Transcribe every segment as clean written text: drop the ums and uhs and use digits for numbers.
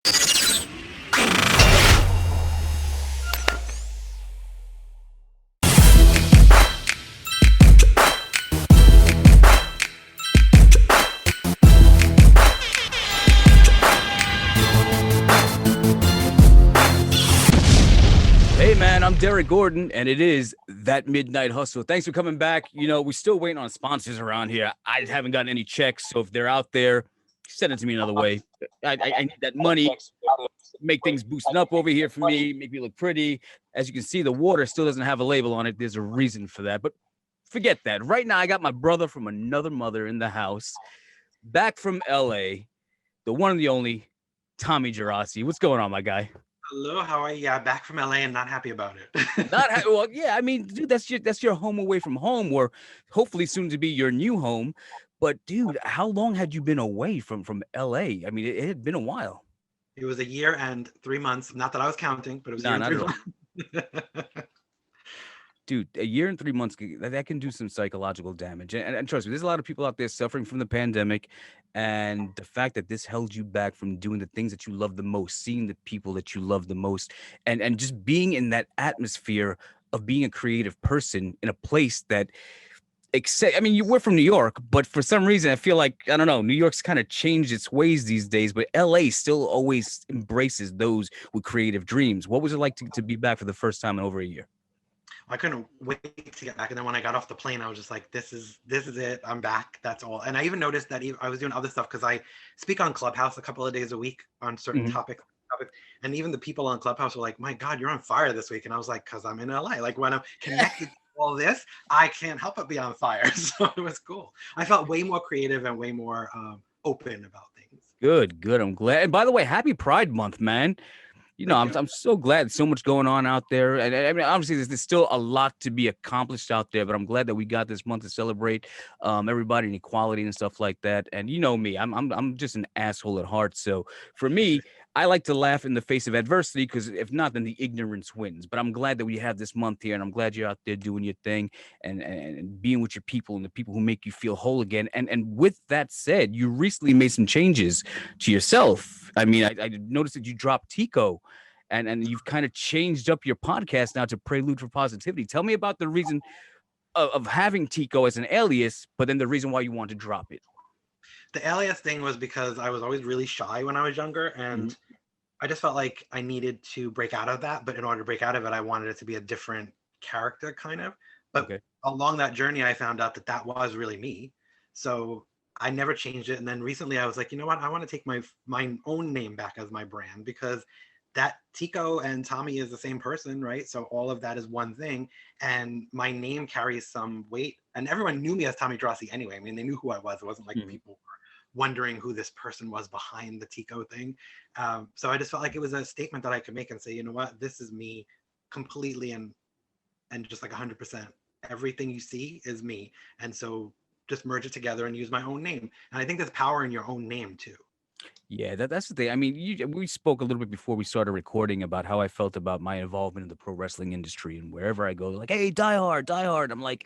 Hey man, I'm Derek Gordon, and it is That Midnight Hustle. Thanks for coming back. We're still waiting on sponsors around here. I haven't gotten any checks, so if they're out there, send it to me another way. I need that money, make things boosting up over here for me, make me look pretty. As you can see, the water still doesn't have a label on it. There's a reason for that, but forget that. Right now, I got my brother from another mother in the house, back from LA, the one and the only Tommy Geraci. What's going on, my guy? Hello, how are you? Yeah, back from LA and not happy about it. Well, yeah. I mean, dude, that's your home away from home, or hopefully soon to be your new home. But dude, how long had you been away from LA? I mean, it had been a while. It was a year and 3 months. Not that I was counting, but it was a No, year and not three at all. months. Dude, a year and 3 months that can do some psychological damage. And trust me, there's a lot of people out there suffering from the pandemic, and the fact that this held you back from doing the things that you love the most, seeing the people that you love the most, and just being in that atmosphere of being a creative person in a place that I mean, we're from New York, but for some reason, I feel like, I don't know, New York's kind of changed its ways these days, but LA still always embraces those with creative dreams. What was it like to be back for the first time in over a year? I couldn't wait to get back. And then when I got off the plane, I was just like, this is it. I'm back. That's all. And I even noticed that I was doing other stuff because I speak on Clubhouse a couple of days a week on certain Mhm. topics. And even the people on Clubhouse were like, my God, you're on fire this week. And I was like, because I'm in LA. Like when I'm connected to all this, I can't help but be on fire. So it was cool. I felt way more creative and way more open about things. Good, good. I'm glad. And by the way, happy Pride Month, man. Thank I'm you. I'm so glad so much going on out there. And I mean, obviously, there's still a lot to be accomplished out there, but I'm glad that we got this month to celebrate everybody and equality and stuff like that. And you know me, I'm just an asshole at heart. So for me, I like to laugh in the face of adversity because if not, then the ignorance wins. But I'm glad that we have this month here, and I'm glad you're out there doing your thing and being with your people and the people who make you feel whole again. And with that said, you recently made some changes to yourself. I mean, I noticed that you dropped Tico and you've kind of changed up your podcast now to Prelude for Positivity. Tell me about the reason of having Tico as an alias, but then the reason why you want to drop it. The alias thing was because I was always really shy when I was younger, Mhm. and I just felt like I needed to break out of that. But in order to break out of it, I wanted it to be a different character, kind of. But Okay. along that journey, I found out that that was really me. So I never changed it. And then recently, I was like, you know what? I want to take my own name back as my brand because that Tico and Tommy is the same person, right? So all of that is one thing, and my name carries some weight. And everyone knew me as Tommy Drossi anyway. I mean, they knew who I was. It wasn't like Mhm. people were wondering who this person was behind the Tico thing. So I just felt like it was a statement that I could make and say, you know what, this is me completely and just like 100%. Everything you see is me, and so just merge it together and use my own name. And I think there's power in your own name too. Yeah, that's the thing. I mean, we spoke a little bit before we started recording about how I felt about my involvement in the pro wrestling industry, and wherever I go, they're like, "Hey, Die Hard, Die Hard." I'm like,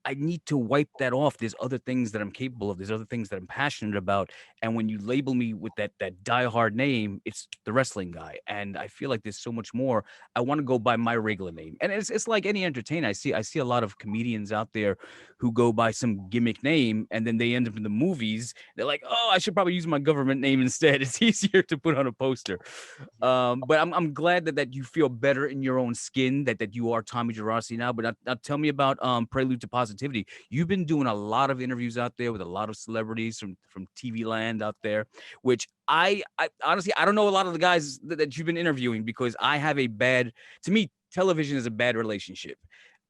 I need to wipe that off. There's other things that I'm capable of. There's other things that I'm passionate about. And when you label me with that diehard name, it's the wrestling guy. And I feel like there's so much more. I want to go by my regular name. And it's like any entertainer. I see a lot of comedians out there who go by some gimmick name and then they end up in the movies. They're like, oh, I should probably use my government name instead. It's easier to put on a poster. But I'm glad that you feel better in your own skin, that you are Tommy Gerasi now. But now tell me about Prelude to Positivity. You've been doing a lot of interviews out there with a lot of celebrities from TV land out there, which I honestly I don't know a lot of the guys that you've been interviewing because I have a bad to me television is a bad relationship.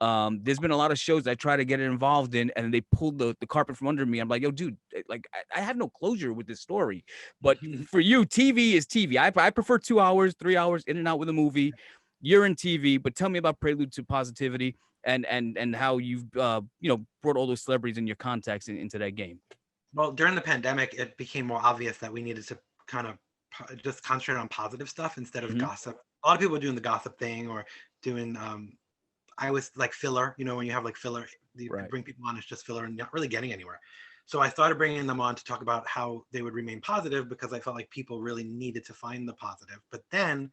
There's been a lot of shows I try to get involved in, and they pulled the carpet from under me. I'm like, yo, dude, like I have no closure with this story. But for you, TV is TV. I prefer 2 hours, 3 hours in and out with a movie. You're in TV, but tell me about Prelude to Positivity and how you've brought all those celebrities and your contacts into that game. Well, during the pandemic, it became more obvious that we needed to kind of just concentrate on positive stuff instead of Hmm. gossip. A lot of people were doing the gossip thing or doing I was like filler, when you have like filler, you Right. bring people on, it's just filler and not really getting anywhere. So I started bringing them on to talk about how they would remain positive because I felt like people really needed to find the positive. But then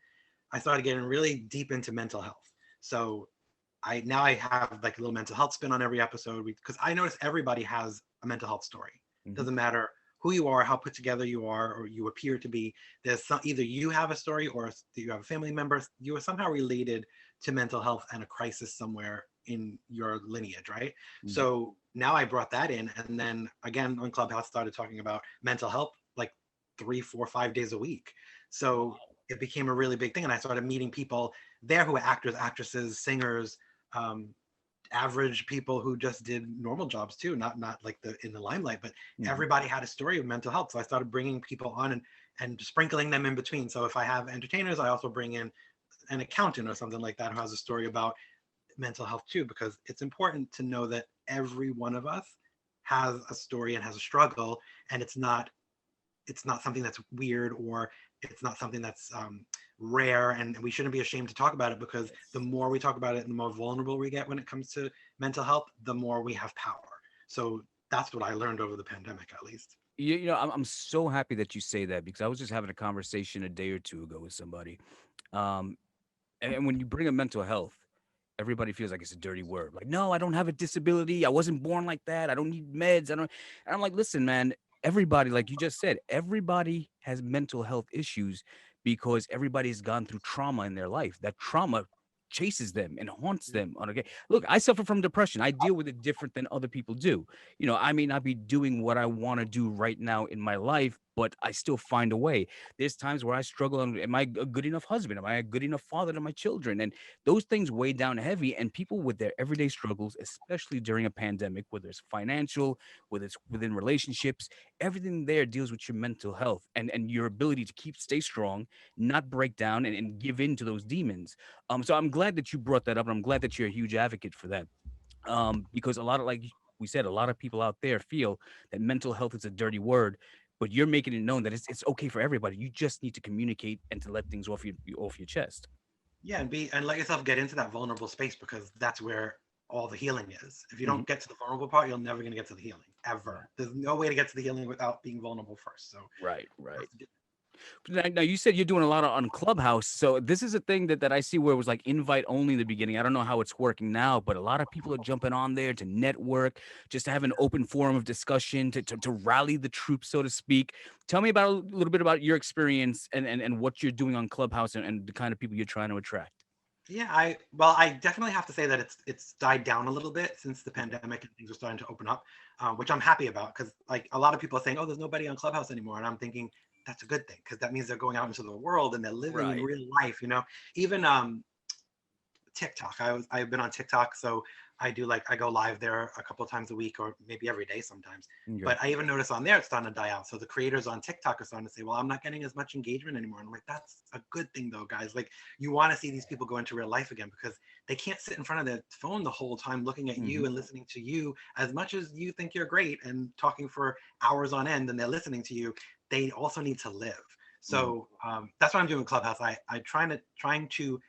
I started getting really deep into mental health. So I have like a little mental health spin on every episode because I notice everybody has a mental health story. Mhm. Doesn't matter who you are, how put together you are, or you appear to be. There's some, either you have a story or you have a family member. You are somehow related to mental health and a crisis somewhere in your lineage, right? Mhm. So now I brought that in, and then again on Clubhouse started talking about mental health like 3, 4, 5 days a week. So it became a really big thing, and I started meeting people there who were actors, actresses, singers, um, average people who just did normal jobs too, not like the in the limelight, but Mhm. everybody had a story of mental health. So I started bringing people on and sprinkling them in between. So if I have entertainers, I also bring in an accountant or something like that who has a story about mental health too, because it's important to know that every one of us has a story and has a struggle, and it's not something that's weird, or it's not something that's rare, and we shouldn't be ashamed to talk about it, because the Yes. more we talk about it and the more vulnerable we get when it comes to mental health, the more we have power. So that's what I learned over the pandemic, at least. I'm so happy that you say that because I was just having a conversation a day or two ago with somebody. Um, and when you bring up mental health, everybody feels like it's a dirty word. Like, no, I don't have a disability. I wasn't born like that. I don't need meds. I don't. And I'm like, listen, man, everybody, like you just said, everybody has mental health issues because everybody's gone through trauma in their life. That trauma chases them and haunts them on a look. I suffer from depression. I deal with it different than other people do. I may not be doing what I want to do right now in my life, but I still find a way. There's times where I struggle on, am I a good enough husband? Am I a good enough father to my children? And those things weigh down heavy. And people with their everyday struggles, especially during a pandemic, whether it's financial, whether it's within relationships, everything there deals with your mental health and your ability to stay strong, not break down and give in to those demons. So I'm glad that you brought that up, and I'm glad that you're a huge advocate for that. Because a lot of, like we said, a lot of people out there feel that mental health is a dirty word, but you're making it known that it's okay for everybody. You just need to communicate and to let things off your chest. Yeah, and let yourself get into that vulnerable space, because that's where all the healing is. If you Mhm. don't get to the vulnerable part, you're never going to get to the healing Yeah. ever. There's no way to get to the healing without being vulnerable first. So Right, that's right. the Now you said you're doing a lot on Clubhouse, so this is a thing that I see where it was like invite only in the beginning. I don't know how it's working now, but a lot of people are jumping on there to network, just to have an open forum of discussion, to rally the troops, so to speak. Tell me about a little bit about your experience and what you're doing on Clubhouse and the kind of people you're trying to attract. Yeah, I definitely have to say that it's died down a little bit since the Okay. pandemic and things are starting to open up, which I'm happy about, because like a lot of people are saying, oh, there's nobody on Clubhouse anymore, and I'm thinking that's a good thing, because that means they're going out into the world and they're living in Right. real life. Even TikTok. I've been on TikTok, so I go live there a couple of times a week, or maybe every day sometimes. Okay. But I even notice on there it's starting to die out. So the creators on TikTok are starting to say, "Well, I'm not getting as much engagement anymore." And I'm like, "That's a good thing, though, guys. Like, you want to see these people go into real life again, because they can't sit in front of their phone the whole time looking at Hmm. you and listening to you. As much as you think you're great and talking for hours on end, and they're listening to you, they also need to live." Hmm. So that's what I'm doing with Clubhouse. I trying to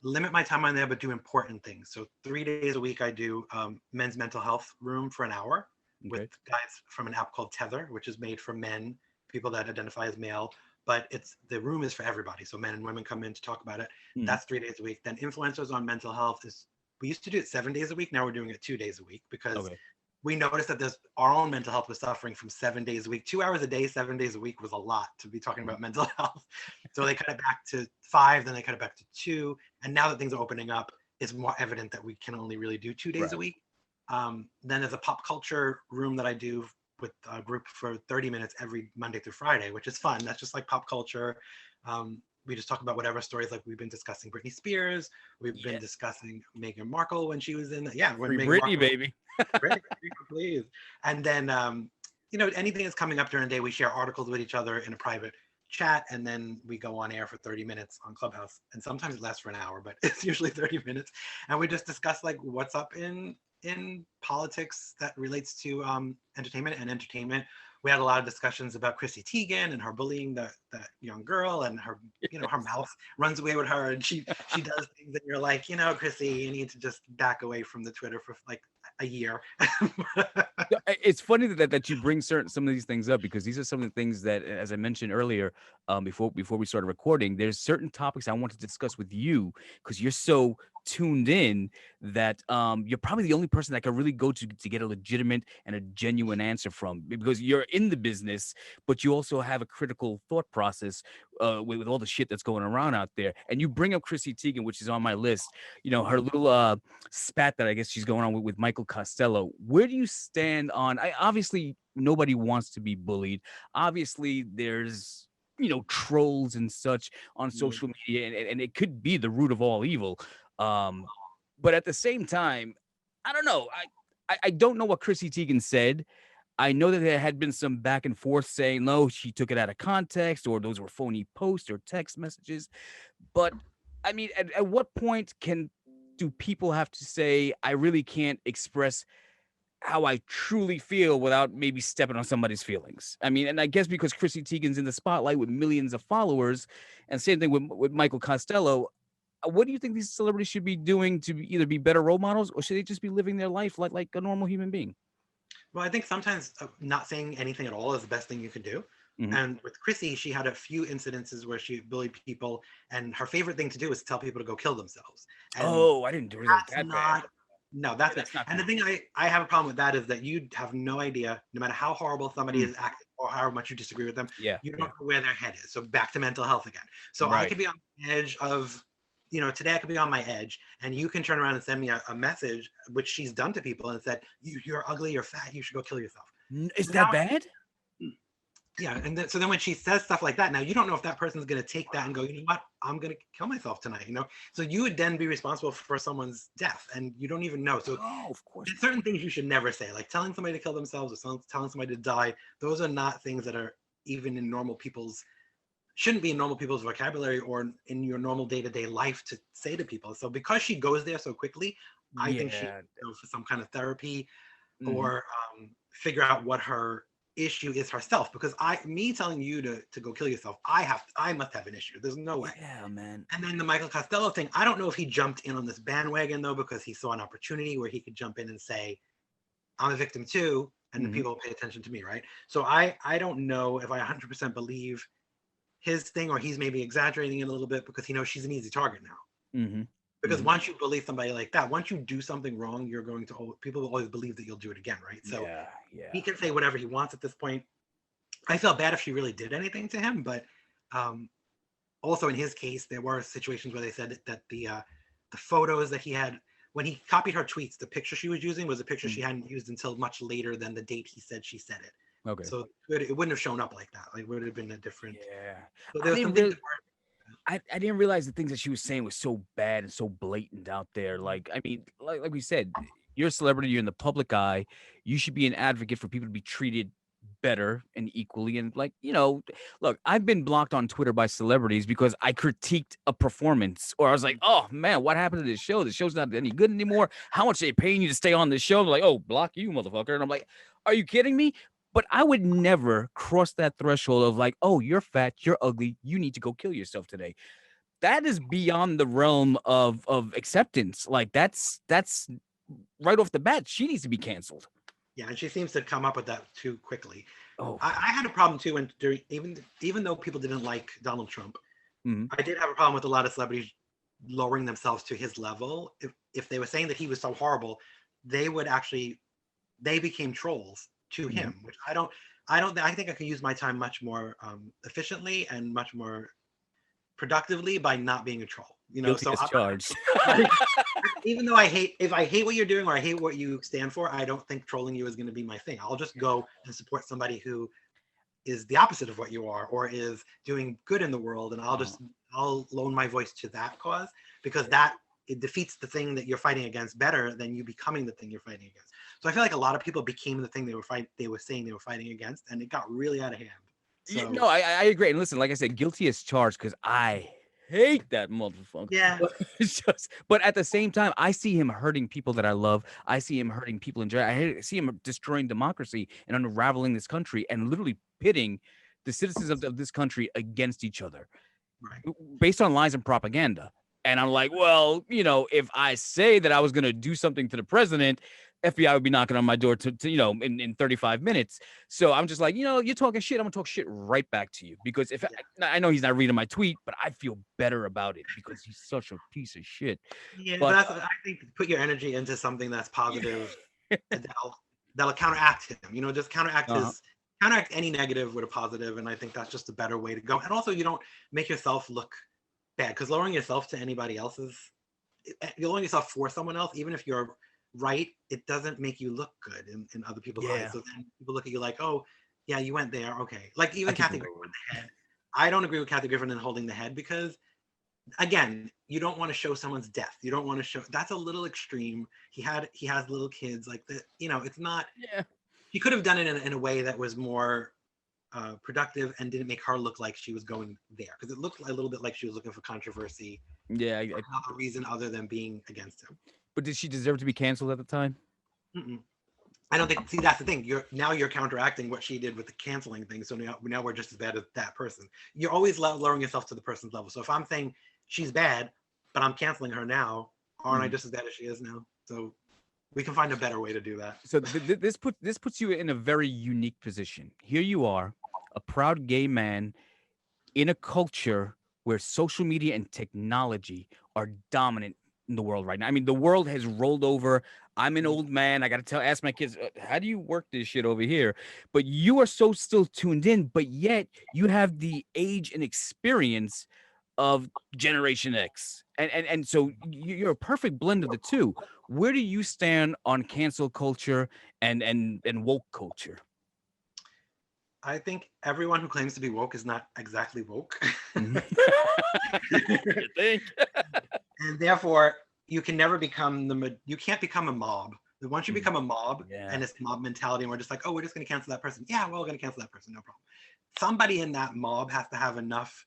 limit my time on there, but do important things. So 3 days a week, I do men's mental health room for an hour with Okay. guys from an app called Tether, which is made for men, people that identify as male. But the room is for everybody. So men and women come in to talk about it. Hmm. That's 3 days a week. Then influencers on mental health is, we used to do it 7 days a week. Now we're doing it 2 days a week, because Okay. we noticed that there's our own mental health was suffering from 7 days a week. 2 hours a day, 7 days a week was a lot to be talking Mhm. about mental health. So they cut it back to 5, then they cut it back to 2. And now that things are opening up, it's more evident that we can only really do 2 days a Right. week. Then there's a pop culture room that I do with a group for 30 minutes every Monday through Friday, which is fun. That's just like pop culture. We just talk about whatever stories, like we've been discussing Britney Spears. We've been Yes. discussing Meghan Markle when she was in, yeah, when Free Meghan Britney, Markle, baby. Britney, please. And then, anything that's coming up during the day, we share articles with each other in a private chat, and then we go on air for 30 minutes on Clubhouse. And sometimes it lasts for an hour, but it's usually 30 minutes. And we just discuss like what's up in politics that relates to entertainment and entertainment. We had a lot of discussions about Chrissy Teigen and her bullying that young girl, and her, her Yes. mouth runs away with her, and she does things that you're like, Chrissy, you need to just back away from the Twitter for like a year. It's funny that you bring some of these things up, because these are some of the things that, as I mentioned earlier, before we started recording, there's certain topics I want to discuss with you, because you're so tuned in that you're probably the only person that can really go to get a legitimate and a genuine answer from, because you're in the business, but you also have a critical thought process with all the shit that's going around out there. And you bring up Chrissy Teigen, which is on my list. You know, her little spat that I guess she's going on with Michael Costello. Where do you stand on? Obviously, nobody wants to be bullied. Obviously, there's trolls and such on social media, and it could be the root of all evil. Um, but at the same time, I don't know. I don't know what Chrissy Teigen said. I know that there had been some back and forth saying, no, she took it out of context, or those were phony posts or text messages. But I mean, at what point do people have to say, I really can't express how I truly feel without maybe stepping on somebody's feelings? I mean, and I guess because Chrissy Teigen's in the spotlight with millions of followers, and same thing with Michael Costello. What do you think these celebrities should be doing to either be better role models, or should they just be living their life like a normal human being? Well, I think sometimes not saying anything at all is the best thing you can do. Mm-hmm. And with Chrissy, she had a few incidences where she bullied people, and her favorite thing to do is tell people to go kill themselves. And oh, I didn't do it that bad. No, that's That's not. And the thing I have a problem with that is that you have no idea, no matter how horrible somebody is acting or how much you disagree with them, you don't know where their head is. So back to mental health again. So I could be on the edge of, today I could be on my edge, and you can turn around and send me a message, which she's done to people, and said, you're ugly, you're fat, you should go kill yourself. Is that bad? Yeah, and so then when she says stuff like that, now you don't know if that person's going to take that and go, you know what, I'm going to kill myself tonight, So you would then be responsible for someone's death, and you don't even know. So of course, there's certain things you should never say, like telling somebody to kill themselves or telling somebody to die. Those are not things that are even in shouldn't be in normal people's vocabulary or in your normal day-to-day life to say to people. So because she goes there so quickly, I think she goes for some kind of therapy or figure out what her issue is herself, because me telling you to go kill yourself, I must have an issue. There's no way. Yeah, man. And then the Michael Costello thing, I don't know if he jumped in on this bandwagon though, because he saw an opportunity where he could jump in and say, I'm a victim too, and then people will pay attention to me, right? So I don't know if I 100% believe his thing, or he's maybe exaggerating it a little bit because he knows she's an easy target now. Because once you believe somebody like that, once you do something wrong, people will always believe that you'll do it again, right? So he can say whatever he wants at this point. I felt bad if she really did anything to him, but also in his case, there were situations where they said that the photos that he had when he copied her tweets, the picture she was using was a picture she hadn't used until much later than the date he said she said it. Okay. So it wouldn't have shown up like that. Like, it would have been a different. Yeah. So there was some things that were, I didn't realize the things that she was saying was so bad and so blatant out there. Like, I mean, like we said, you're a celebrity, you're in the public eye. You should be an advocate for people to be treated better and equally. And look, I've been blocked on Twitter by celebrities because I critiqued a performance, or I was like, oh man, what happened to this show? The show's not any good anymore. How much are they paying you to stay on this show? They're like, oh, block you, motherfucker. And I'm like, are you kidding me? But I would never cross that threshold of like, oh, you're fat, you're ugly, you need to go kill yourself today. That is beyond the realm of acceptance. Like that's right off the bat, she needs to be canceled. Yeah, and she seems to come up with that too quickly. Oh, I had a problem too, and even though people didn't like Donald Trump, I did have a problem with a lot of celebrities lowering themselves to his level. If they were saying that he was so horrible, they became trolls to him, which I think I can use my time much more efficiently and much more productively by not being a troll. Guilty as charged. Even though if I hate what you're doing or I hate what you stand for, I don't think trolling you is going to be my thing. I'll just go and support somebody who is the opposite of what you are, or is doing good in the world, and I'll loan my voice to that cause, because it defeats the thing that you're fighting against better than you becoming the thing you're fighting against. So I feel like a lot of people became the thing they were saying they were fighting against, and it got really out of hand. So, no, I agree. And listen, like I said, guilty as charged, because I hate that motherfucker. Yeah. But at the same time, I see him hurting people that I love. I see him hurting people in jail. I see him destroying democracy and unraveling this country and literally pitting the citizens of this country against each other, based on lies and propaganda. And I'm like, well, if I say that I was going to do something to the president, FBI would be knocking on my door to in 35 minutes. So I'm just like, you're talking shit. I'm gonna talk shit right back to you because if Yeah. I know he's not reading my tweet, but I feel better about it because he's such a piece of shit. Yeah, but But that's, I think, put your energy into something that's positive, and that'll counteract him. Just uh-huh. counteract any negative with a positive, and I think that's just a better way to go. And also, you don't make yourself look bad, because lowering yourself to anybody else's, you're lowering yourself for someone else, even if you're right, it doesn't make you look good in other people's eyes. Yeah, So then people look at you like, oh, yeah, you went there, okay. Like I even keep Kathy it Griffin with real. the head. I don't agree with Kathy Griffin in holding the head because, again, you don't want to show someone's death. You don't want to show, that's a little extreme. He has little kids like that. It's not. Yeah, He could have done it in a way that was more productive and didn't make her look like she was going there, because it looked a little bit like she was looking for controversy yeah. for another reason other than being against him. But did she deserve to be canceled at the time? Mm-mm. I don't think. See, that's the thing. You're counteracting what she did with the canceling thing. So now we're just as bad as that person. You're always lowering yourself to the person's level. So if I'm saying she's bad, but I'm canceling her now, aren't I Mhm. just as bad as she is now? So we can find a better way to do that. So this puts you in a very unique position. Here you are, a proud gay man in a culture where social media and technology are dominant in the world right now. I mean, the world has rolled over. I'm an old man. I got to ask my kids, how do you work this shit over here? But you are so still tuned in, but yet you have the age and experience of Generation X. And so you're a perfect blend of the two. Where do you stand on cancel culture and woke culture? I think everyone who claims to be woke is not exactly woke. You think? And therefore you can never become you can't become a mob. Once you become a mob Yeah. and it's mob mentality and we're just like, oh, we're just going to cancel that person, yeah, well, we're going to cancel that person, no problem. Somebody in that mob has to have enough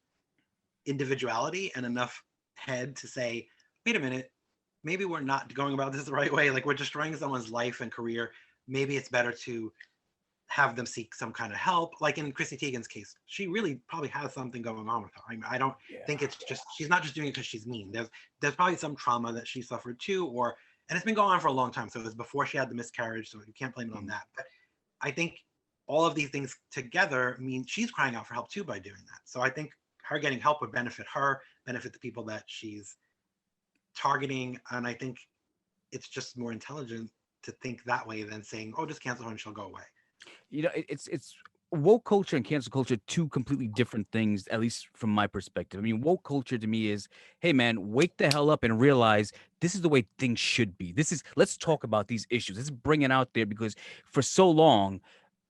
individuality and enough head to say, wait a minute, maybe we're not going about this the right way, like we're destroying someone's life and career. Maybe it's better to have them seek some kind of help. Like in Chrissy Teigen's case, she really probably has something going on with her. I don't think Yeah. it's just, she's not just doing it because she's mean. There's probably some trauma that she suffered too, and it's been going on for a long time. So it was before she had the miscarriage, so you can't blame it on Mm. that. But I think all of these things together mean she's crying out for help too by doing that. So I think her getting help would benefit her, benefit the people that she's targeting, and I think it's just more intelligent to think that way than saying, "Oh, just cancel her and she'll go away." It's woke culture and cancel culture, two completely different things, at least from my perspective. I mean, woke culture to me is, hey man, wake the hell up and realize this is the way things should be. Let's talk about these issues. Let's bring it out there because for so long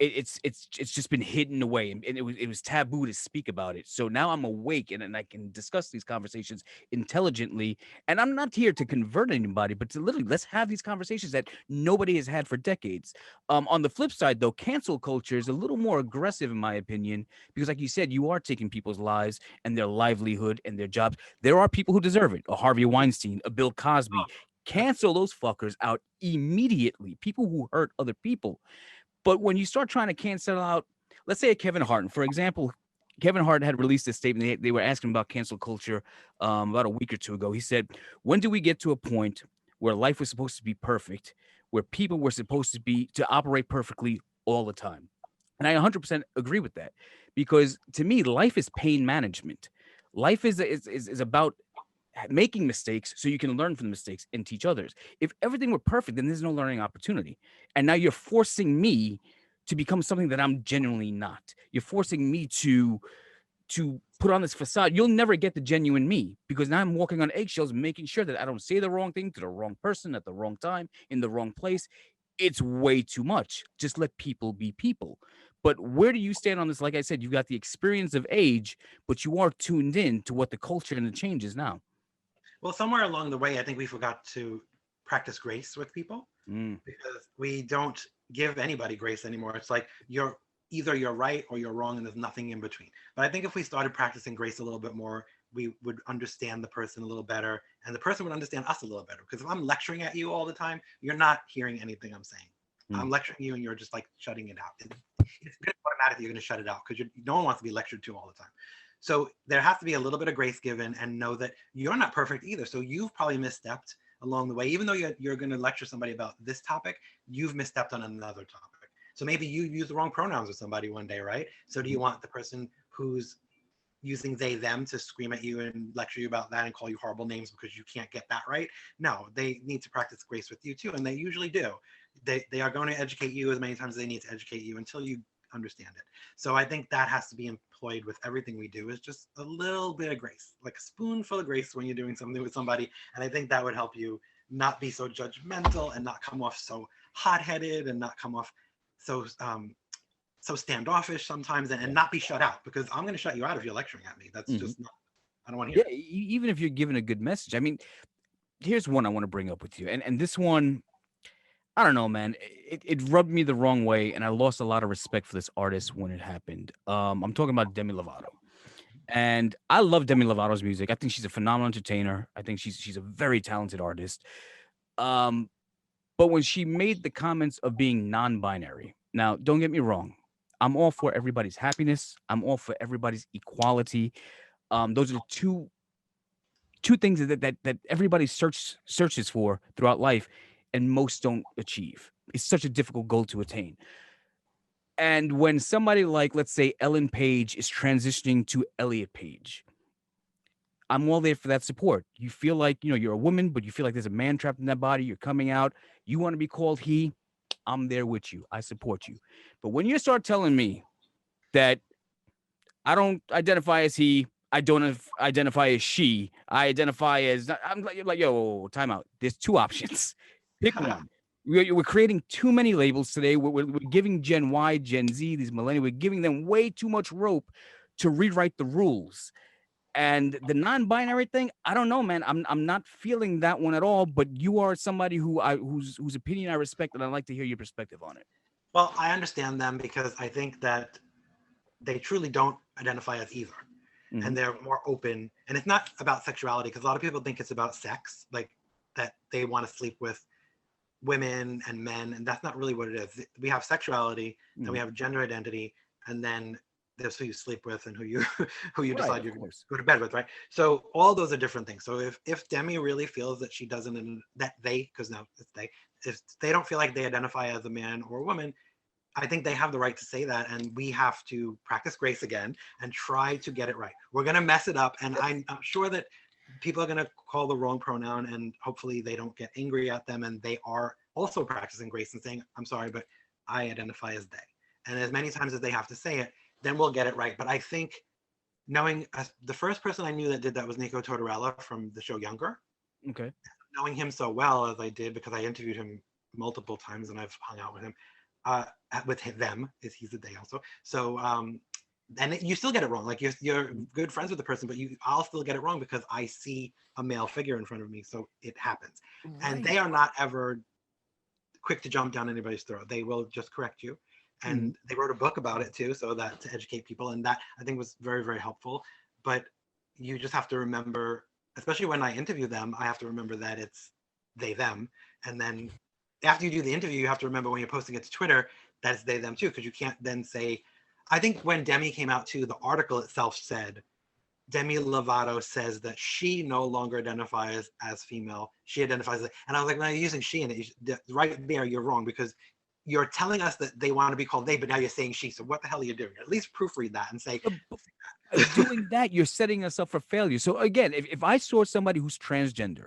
it's just been hidden away and it was taboo to speak about it. So now I'm awake and I can discuss these conversations intelligently. And I'm not here to convert anybody, but to literally let's have these conversations that nobody has had for decades. On the flip side, though, cancel culture is a little more aggressive, in my opinion, because, like you said, you are taking people's lives and their livelihood and their jobs. There are people who deserve it. A Harvey Weinstein, a Bill Cosby. Cancel those fuckers out immediately. People who hurt other people. But when you start trying to cancel out, let's say a Kevin Hart, for example, Kevin Hart had released a statement. They were asking about cancel culture about a week or two ago. He said, when do we get to a point where life was supposed to be perfect, where people were supposed to operate perfectly all the time? And I 100% agree with that because to me, life is pain management. Life is about making mistakes so you can learn from the mistakes and teach others. If everything were perfect, then there's no learning opportunity. And now you're forcing me to become something that I'm genuinely not. You're forcing me to put on this facade. You'll never get the genuine me because now I'm walking on eggshells, making sure that I don't say the wrong thing to the wrong person at the wrong time in the wrong place. It's way too much. Just let people be people. But where do you stand on this? Like I said, you got the experience of age, but you are tuned in to what the culture and the change is now. Well, somewhere along the way, I think we forgot to practice grace with people, Mm. because we don't give anybody grace anymore. It's like you're right or you're wrong, and there's nothing in between. But I think if we started practicing grace a little bit more, we would understand the person a little better, and the person would understand us a little better. Because if I'm lecturing at you all the time, you're not hearing anything I'm saying. I'm Mm. lecturing you, and you're just like shutting it out. It's automatic you're going to shut it out because no one wants to be lectured to all the time. So there has to be a little bit of grace given, and know that you're not perfect either. So you've probably misstepped along the way. Even though you're going to lecture somebody about this topic, you've misstepped on another topic. So maybe you use the wrong pronouns with somebody one day, right? So do you want the person who's using they them to scream at you and lecture you about that and call you horrible names because you can't get that right? No, they need to practice grace with you too, and they usually do. They are going to educate you as many times as they need to educate you until you understand it. So I think that has to be employed with everything we do, is just a little bit of grace, like a spoonful of grace when you're doing something with somebody. And I think that would help you not be so judgmental and not come off so hot-headed and not come off so so standoffish sometimes, and not be shut out, because I'm going to shut you out if you're lecturing at me. That's just not, I don't want to hear Yeah, it. even if you're giving a good message. I mean, here's one I want to bring up with you, and this one, I don't know, man. It rubbed me the wrong way, and I lost a lot of respect for this artist when it happened. I'm talking about Demi Lovato, and I love Demi Lovato's music. I think she's a phenomenal entertainer. I think she's a very talented artist. Um, but when she made the comments of being non-binary, now don't get me wrong, I'm all for everybody's happiness. I'm all for everybody's equality. Those are two things that everybody searches for throughout life, and most don't achieve. It's such a difficult goal to attain. And when somebody like, let's say, Ellen Page is transitioning to Elliot Page, I'm all there for that support. You feel like, you're a woman, but you feel like there's a man trapped in that body. You're coming out. You want to be called he. I'm there with you. I support you. But when you start telling me that I don't identify as he, I don't identify as she, I identify as, I'm like, yo, time out. There's two options. Pick one. We're creating too many labels today. We're giving Gen Y, Gen Z, these millennials, we're giving them way too much rope to rewrite the rules. And the non-binary thing, I don't know, man. I'm not feeling that one at all. But you are somebody whose opinion I respect, and I'd like to hear your perspective on it. Well, I understand them because I think that they truly don't identify as either. Mm-hmm. And they're more open. And it's not about sexuality, because a lot of people think it's about sex, like that they want to sleep with women and men, and that's not really what it is. We have sexuality, then we have gender identity, and then there's who you sleep with and who you who you Right, decide of you're going to course. go to bed with, right? So all those are different things. So if Demi really feels that she doesn't, and that they, because now it's they, if they don't feel like they identify as a man or a woman, I think they have the right to say that, and we have to practice grace again and try to get it right. We're going to mess it up, and I'm sure that people are going to call the wrong pronoun, and hopefully they don't get angry at them, and they are also practicing grace and saying, I'm sorry, but I identify as they. And as many times as they have to say it, then we'll get it right. But I think knowing the first person I knew that did that was Nico Tortorella from the show Younger. Okay. Knowing him so well as I did, because I interviewed him multiple times and I've hung out with him, with them, is he's a they also. So and you still get it wrong. Like you're good friends with the person, but I'll still get it wrong because I see a male figure in front of me, so it happens. And Right. they are not ever quick to jump down anybody's throat. They will just correct you. And they wrote a book about it too, so that to educate people, and that I think was very, very helpful. But you just have to remember, especially when I interview them, I have to remember that it's they them. And then after you do the interview, you have to remember when you're posting it to Twitter that it's they them too, because you can't then say, I think when Demi came out too, the article itself said Demi Lovato says that she no longer identifies as female. She identifies as, and I was like, no, you're using she in it. Right there, you're wrong, because you're telling us that they want to be called they, but now you're saying she. So what the hell are you doing? At least proofread that and say, But doing that, you're setting us up for failure. So again, if I saw somebody who's transgender,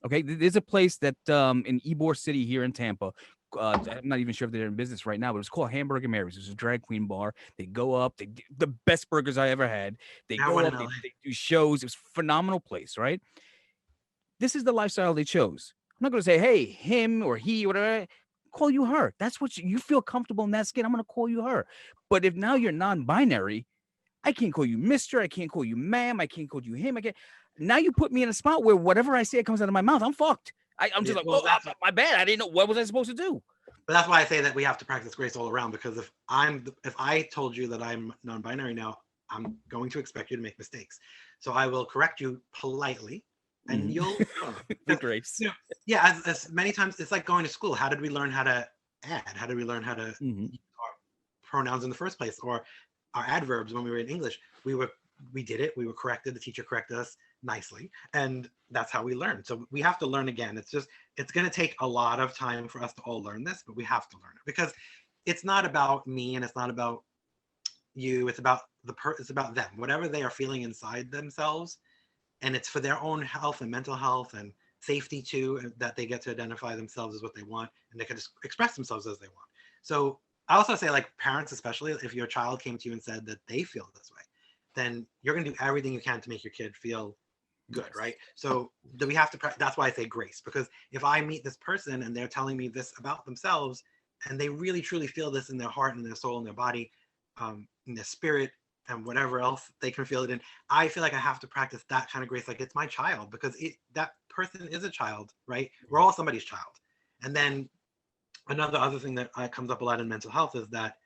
okay, there's a place that in Ybor City here in Tampa. I'm not even sure if they're in business right now, but it's called Hamburger Mary's. It's a drag queen bar. They go up, the best burgers I ever had. They now go one up, in LA. they do shows. It was a phenomenal place, right? This is the lifestyle they chose. I'm not going to say, hey, him or he, or whatever. Call you her. That's what you feel comfortable in that skin. I'm going to call you her. But if now you're non-binary, I can't call you Mister. I can't call you ma'am. I can't call you him. I can't. Now you put me in a spot where whatever I say it comes out of my mouth. I'm fucked. I'm just Yeah, like, well, oh, my bad. I didn't know, what was I supposed to do. but that's why I say that we have to practice grace all around, because if I told you that I'm non-binary now, I'm going to expect you to make mistakes. So I will correct you politely, and you'll The grace. yeah, as many times it's like going to school. How did we learn how to add? How did we learn how to use our pronouns in the first place, or our adverbs when we were in English? We did it. We were corrected. The teacher corrected us. nicely, and that's how we learn. So we have to learn again. It's going to take a lot of time for us to all learn this, but we have to learn it because it's not about me and it's not about you. It's about it's about them, whatever they are feeling inside themselves, and it's for their own health and mental health and safety too, that they get to identify themselves as what they want and they can just express themselves as they want. So I also say, like, parents, especially if your child came to you and said that they feel this way, then you're going to do everything you can to make your kid feel good, Yes. right? So we have to, that's why I say grace, because if I meet this person and they're telling me this about themselves and they really truly feel this in their heart and their soul and their body, in their spirit and whatever else they can feel it in, I feel like I have to practice that kind of grace. Like, it's my child, because that person is a child, right? We're all somebody's child. And then another other thing that comes up a lot in mental health is that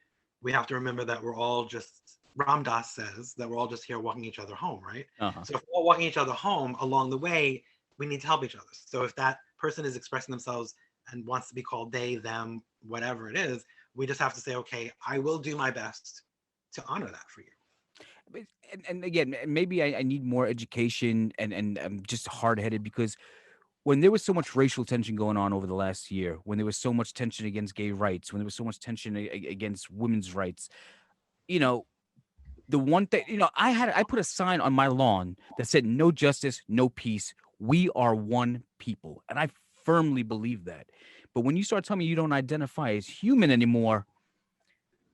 we have to remember that we're all just, Ram Dass says that we're all just here walking each other home, right? Uh-huh. So if we're all walking each other home, along the way, we need to help each other. So if that person is expressing themselves and wants to be called they, them, whatever it is, we just have to say, okay, I will do my best to honor that for you. But and again, maybe I need more education, and I'm just hard headed because when there was so much racial tension going on over the last year, when there was so much tension against gay rights, when there was so much tension against women's rights, you know, the one thing, I put a sign on my lawn that said "No justice, no peace. We are one people," and I firmly believe that. But when you start telling me you don't identify as human anymore,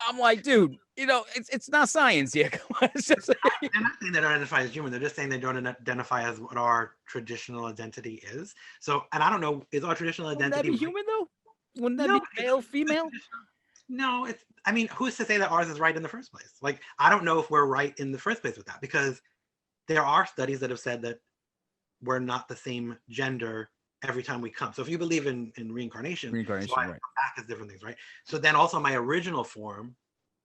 I'm like, dude, it's not science here. Come on, it's just They're not saying they don't identify as human. They're just saying they don't identify as what our traditional identity is. So, and I don't know, is our traditional wouldn't that identity be right? human though? Wouldn't that No, be male, the female? traditional, no, it's, I mean, who's to say that ours is right in the first place? Like, I don't know if we're right in the first place with that, because there are studies that have said that we're not the same gender every time we come. So if you believe in reincarnation, so I Reincarnation, come right? back as different things, right? So then also my original form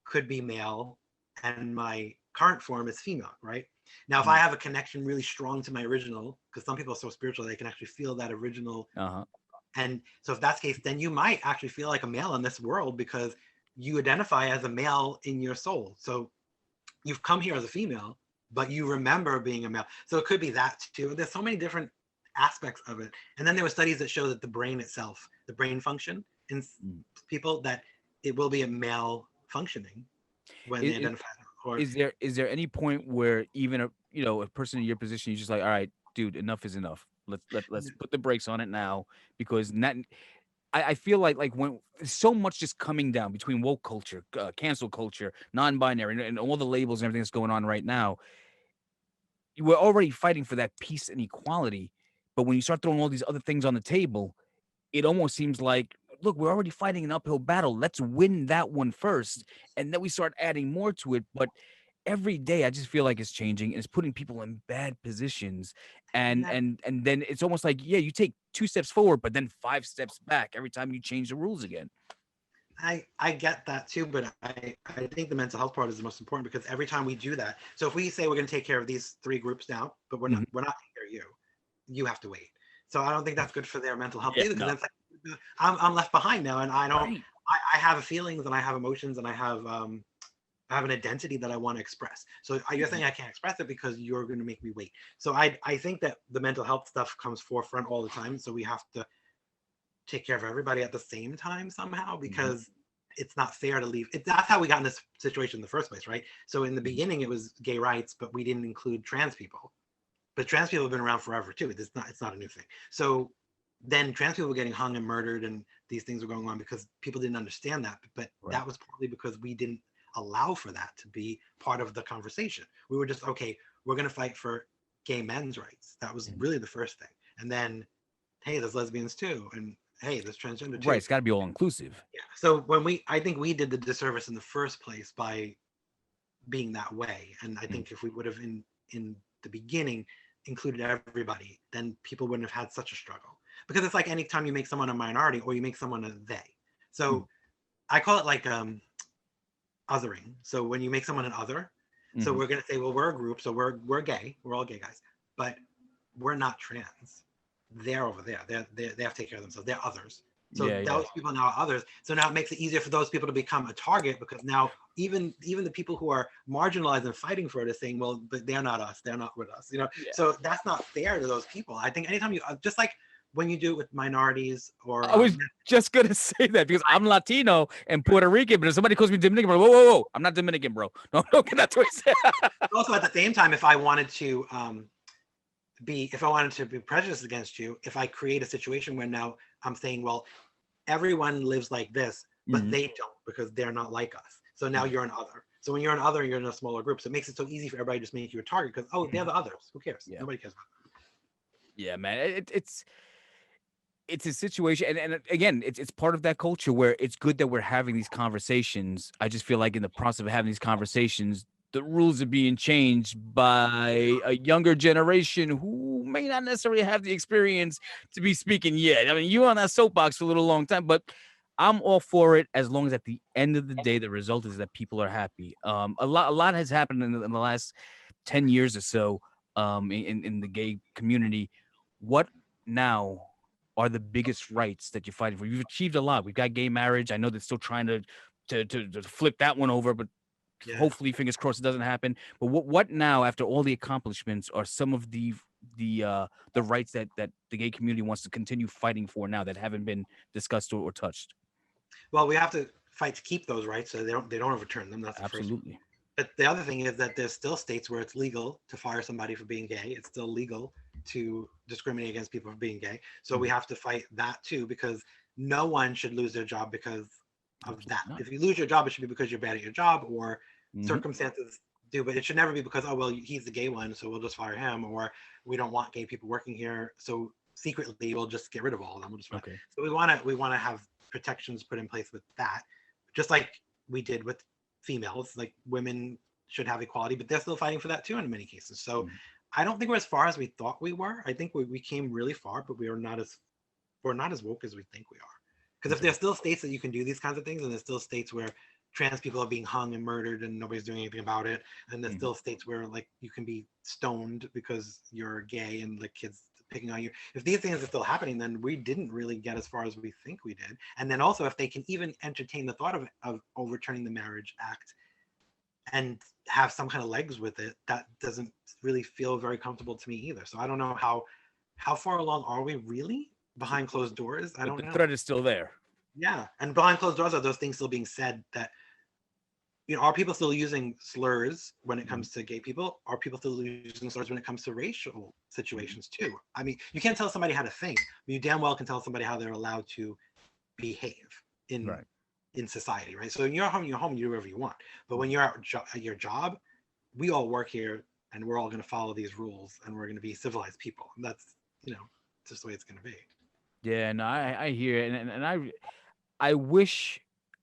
could be male and my current form is female, right? Now, if I Mm. have a connection really strong to my original, because some people are so spiritual, they can actually feel that original. Uh-huh. And so if that's the case, then you might actually feel like a male in this world because you identify as a male in your soul. So you've come here as a female, but you remember being a male. So it could be that too. There's so many different aspects of it. And then there were studies that show that the brain itself, the brain function in Mm. people, that it will be a male functioning when they Is, identify. Or is there any point where even a person in your position, you're just like, all right, dude, enough is enough. Let's put the brakes on it now because not. I feel like when there's so much just coming down between woke culture, cancel culture, non-binary, and all the labels and everything that's going on right now, we're already fighting for that peace and equality. But when you start throwing all these other things on the table, it almost seems like, look, we're already fighting an uphill battle. Let's win that one first, and then we start adding more to it. But every day, I just feel like it's changing and it's putting people in bad positions. And yeah, and then it's almost like, yeah, you take 2 steps forward, but then 5 steps back every time you change the rules again. I get that too, but I think the mental health part is the most important, because every time we do that, so if we say we're going to take care of these three groups now, but we're not Mhm. we're not taking care of you, you have to wait. So I don't think that's good for their mental health Yeah, either, because no, that's like, I'm left behind now, and I don't, right. I have feelings and I have emotions and I have an identity that I want to express. So you're Mhm. saying I can't express it because you're going to make me wait. So I think that the mental health stuff comes forefront all the time. So we have to take care of everybody at the same time somehow, Mhm. because it's not fair to leave it. That's how we got in this situation in the first place, right? So in the Mhm. beginning it was gay rights, but we didn't include trans people. But trans people have been around forever too. It's not a new thing. So then trans people were getting hung and murdered and these things were going on because people didn't understand that. But Right. that was partly because we didn't allow for that to be part of the conversation. We were just, okay, we're going to fight for gay men's rights. That was Mhm. really the first thing. And then, hey, there's lesbians too, and hey, there's transgender Right. too. It's got to be all inclusive. Yeah. So when I think we did the disservice in the first place by being that way. And I Mhm. think if we would have in the beginning included everybody, then people wouldn't have had such a struggle. Because it's like anytime you make someone a minority or you make someone a they. Mhm. So I call it like othering. So when you make someone an other, so Mhm. we're gonna say, well, we're a group, so we're gay, we're all gay guys, but we're not trans. They're over there. They have to take care of themselves. They're others. So Yeah, yeah. those people now are others. So now it makes it easier for those people to become a target, because now even the people who are marginalized and fighting for it are saying, well, but they're not us. They're not with us. Yeah. So that's not fair to those people. I think anytime you, just like when you do it with minorities or I was just gonna say that because I'm Latino and Puerto Rican, but if somebody calls me Dominican, bro, whoa, whoa, whoa, I'm not Dominican, bro. No, no, that's what I said. also at the same time, if I wanted to if I wanted to be prejudiced against you, if I create a situation where now I'm saying, well, everyone lives like this, but they don't because they're not like us. So now you're an other. So when you're an other, you're in a smaller group. So it makes it so easy for everybody to just make you a target because, oh, they're the others. Who cares? Yeah. Nobody cares about them. Yeah, man. It's a situation, and again, it's part of that culture where it's good that we're having these conversations. I just feel like in the process of having these conversations, the rules are being changed by a younger generation who may not necessarily have the experience to be speaking yet. I mean, you on that soapbox for a little long time, but I'm all for it as long as at the end of the day, the result is that people are happy. A lot has happened in the last 10 years or so, in the gay community. What now are the biggest rights that you're fighting for? You've achieved a lot. We've got gay marriage. I know they're still trying to flip that one over, but hopefully, fingers crossed, it doesn't happen. But what now, after all the accomplishments, are some of the rights that the gay community wants to continue fighting for now that haven't been discussed or touched? Well, we have to fight to keep those rights so they don't overturn them. That's the first one. Absolutely. But the other thing is that there's still states where it's legal to fire somebody for being gay. It's still legal to discriminate against people for being gay. So we have to fight that too, because no one should lose their job because of Absolutely that. not. If you lose your job, it should be because you're bad at your job or Mhm. circumstances do, but it should never be because, oh, well, he's the gay one, so we'll just fire him, or we don't want gay people working here, so secretly we'll just get rid of all of them. We'll just fire. Okay. So we want to have protections put in place with that, just like we did with females. Like women should have equality, but they're still fighting for that too in many cases. So I don't think we're as far as we thought we were. I think we came really far, but we're not as woke as we think we are. Because if there's still states that you can do these kinds of things, and there's still states where trans people are being hung and murdered and nobody's doing anything about it, and there's still states where like you can be stoned because you're gay and the kids picking on you. If these things are still happening, then we didn't really get as far as we think we did. And then also, if they can even entertain the thought of overturning the Marriage Act and have some kind of legs with it, that doesn't really feel very comfortable to me either. So I don't know how far along are we really behind closed doors. I don't The know. threat is still there. Yeah, and behind closed doors are those things still being said that, are people still using slurs when it comes to gay people? Are people still using slurs when it comes to racial situations too? I mean, you can't tell somebody how to think, but you damn well can tell somebody how they're allowed to behave in society, right? So in your home, you do whatever you want. But when you're at your job, we all work here and we're all going to follow these rules and we're going to be civilized people. And that's, just the way it's going to be. Yeah, no, I hear it, and I wish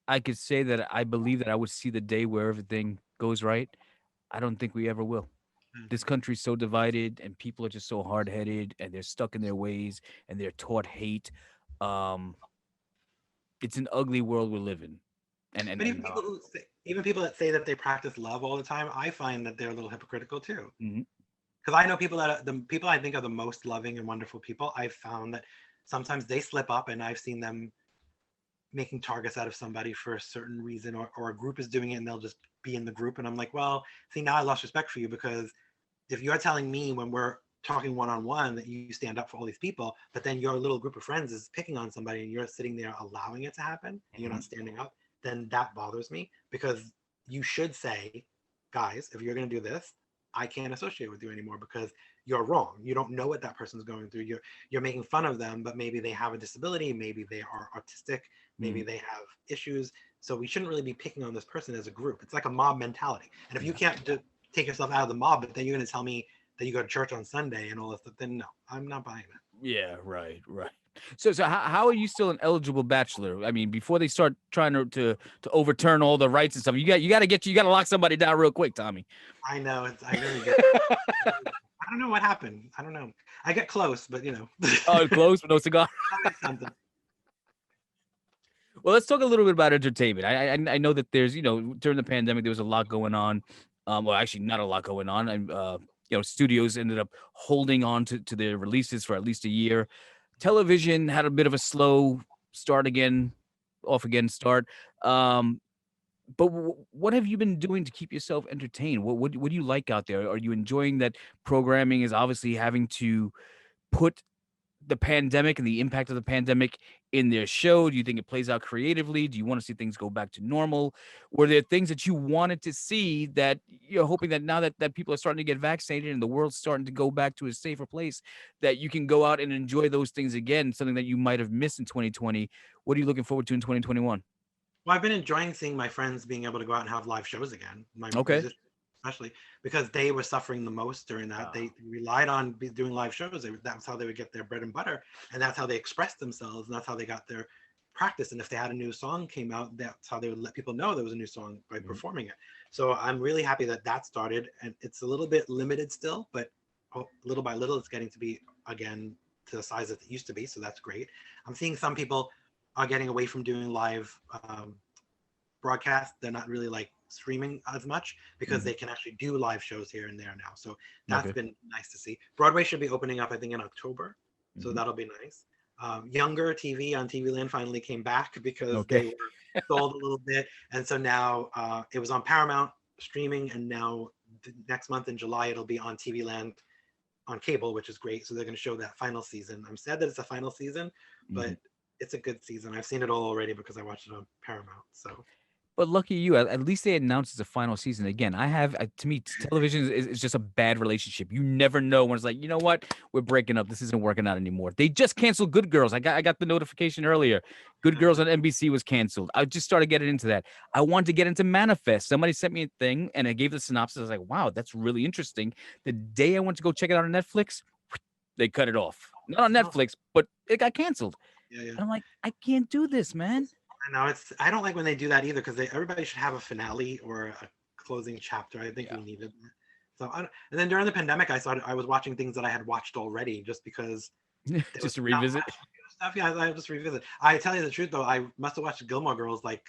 I could say that I believe that I would see the day where everything goes right. I don't think we ever will. This country's so divided, and people are just so hard headed, and they're stuck in their ways, and they're taught hate. Um, it's an ugly world we live in, But even people that say that they practice love all the time, I find that they're a little hypocritical too. Because I know the people I think are the most loving and wonderful people, I've found that sometimes they slip up, and I've seen them making targets out of somebody for a certain reason, or a group is doing it and they'll just be in the group. And I'm like, well, see, now I lost respect for you, because if you're telling me when we're talking one-on-one that you stand up for all these people, but then your little group of friends is picking on somebody and you're sitting there allowing it to happen and you're not standing up, then that bothers me, because you should say, guys, if you're going to do this, I can't associate with you anymore because you're wrong. You don't know what that person's going through. You're making fun of them, but maybe they have a disability, maybe they are autistic, maybe they have issues. So we shouldn't really be picking on this person as a group. It's like a mob mentality. And if you can't take yourself out of the mob, but then you're going to tell me that you go to church on Sunday and all this stuff, then no, I'm not buying that. Yeah, right. So how are you still an eligible bachelor? I mean, before they start trying to overturn all the rights and stuff, you got to lock somebody down real quick, Tommy. I know. I really get I don't know what happened. I don't know. I get close, but Oh, close, but no cigar. Something. Well, let's talk a little bit about entertainment. I know that there's, during the pandemic, there was a lot going on. Well, actually, not a lot going on. Studios ended up holding on to their releases for at least a year. Television had a bit of a slow start again, off again, start. Um, but what have you been doing to keep yourself entertained? What do you like out there? Are you enjoying that programming is obviously having to put the pandemic and the impact of the pandemic in their show? Do you think it plays out creatively? Do you want to see things go back to normal? Were there things that you wanted to see that you're hoping that now that people are starting to get vaccinated and the world's starting to go back to a safer place, that you can go out and enjoy those things again, something that you might have missed in 2020? What are you looking forward to in 2021? Well, I've been enjoying seeing my friends being able to go out and have live shows again. My Okay. musicians, especially because they were suffering the most during that. They relied on doing live shows. That's how they would get their bread and butter, and that's how they expressed themselves, and that's how they got their practice. And if they had a new song came out, that's how they would let people know there was a new song by Mhm. performing it. So I'm really happy that that started, and it's a little bit limited still, but little by little, it's getting to be again to the size that it used to be. So that's great. I'm seeing some people are getting away from doing live broadcast. They're not really like streaming as much because Mhm. they can actually do live shows here and there now. So that's Okay. been nice to see. Broadway should be opening up, I think, in October. So Mhm. that'll be nice. Younger TV on TV Land finally came back because Okay. they were sold a little bit. And so now it was on Paramount streaming. And now next month in July, it'll be on TV Land on cable, which is great. So they're going to show that final season. I'm sad that it's a final season, Mhm. but it's a good season. I've seen it all already because I watched it on Paramount. So But lucky you, at least they announced it's a final season. Again, I have to me, television is just a bad relationship. You never know when it's like, you know what, we're breaking up. This isn't working out anymore. They just canceled Good Girls. I got the notification earlier. Good Girls on NBC was canceled. I just started getting into that. I wanted to get into Manifest. Somebody sent me a thing and I gave the synopsis. I was like, wow, that's really interesting. The day I went to go check it out on Netflix, they cut it off. Not on no, Netflix, but it got canceled. yeah, yeah. And I'm like, I can't do this, man. I know it's. I don't like when they do that either because everybody should have a finale or a closing chapter. I think Yeah. we needed that. So and then during the pandemic, I was watching things that I had watched already just because there was Just to not revisit. much new stuff. Yeah, I just revisit. I tell you the truth though, I must have watched Gilmore Girls like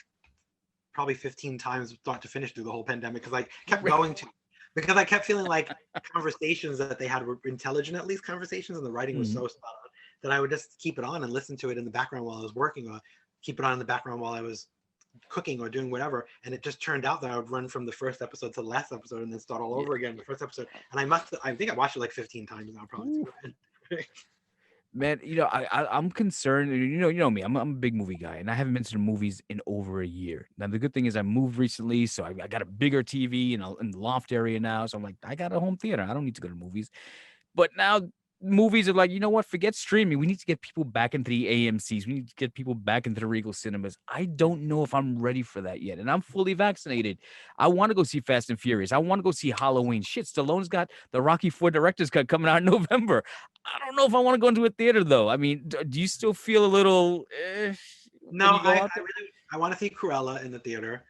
probably 15 times start to finish through the whole pandemic because I kept going to because I kept feeling like conversations that they had were intelligent, at least conversations, and the writing was Mhm. so spot on that I would just keep it on and listen to it in the background while I was working, or keep it on in the background while I was cooking or doing whatever. And it just turned out that I would run from the first episode to the last episode and then start all Yeah. over again the first episode. And I think I watched it like 15 times now, probably Ooh. through it. Man, I'm concerned. You know me. I'm a big movie guy, and I haven't been to the movies in over a year. Now the good thing is I moved recently, so I got a bigger TV in the loft area now. So I'm like, I got a home theater. I don't need to go to movies. But now movies are like, you know what? Forget streaming. We need to get people back into the AMC's. We need to get people back into the Regal cinemas. I don't know if I'm ready for that yet. And I'm fully vaccinated. I want to go see Fast and Furious. I want to go see Halloween. Shit, Stallone's got the Rocky 4 director's cut coming out in November. I don't know if I want to go into a theater though. I mean, do you still feel a little No, when you go I out there? really I want to see Cruella in the theater.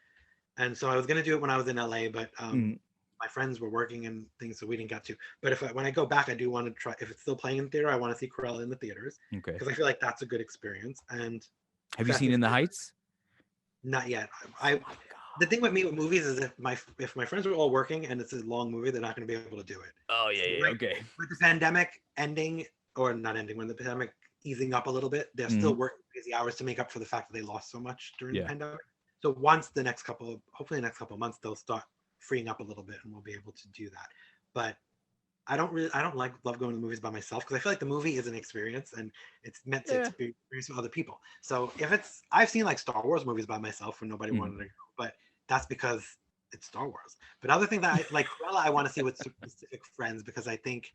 And so I was gonna do it when I was in LA, but Mm, my friends were working and things, so we didn't get to. But when I go back, I do want to try. If it's still playing in theater, I want to see Cruella in the theaters okay. because I feel like that's a good experience. And Have you Fast seen and In the Furious, Heights? not yet. Oh I my The god. thing with me with movies is if my friends are all working and it's a long movie, they're not going to be able to do it. Oh So yeah, yeah. like Okay. with the pandemic ending or not ending, when the pandemic easing up a little bit, they're still Hmm. working crazy hours to make up for the fact that they lost so much during the Yeah. pandemic. So once the next couple, hopefully the next couple of months, they'll start freeing up a little bit and we'll be able to do that. But I don't like love going to the movies by myself because I feel like the movie is an experience and it's meant to Yeah. experience with other people. So if it's I've seen like Star Wars movies by myself when nobody Mm. wanted to go, but that's because it's Star Wars. But other thing that I like Cruella, I want to see with specific friends because I think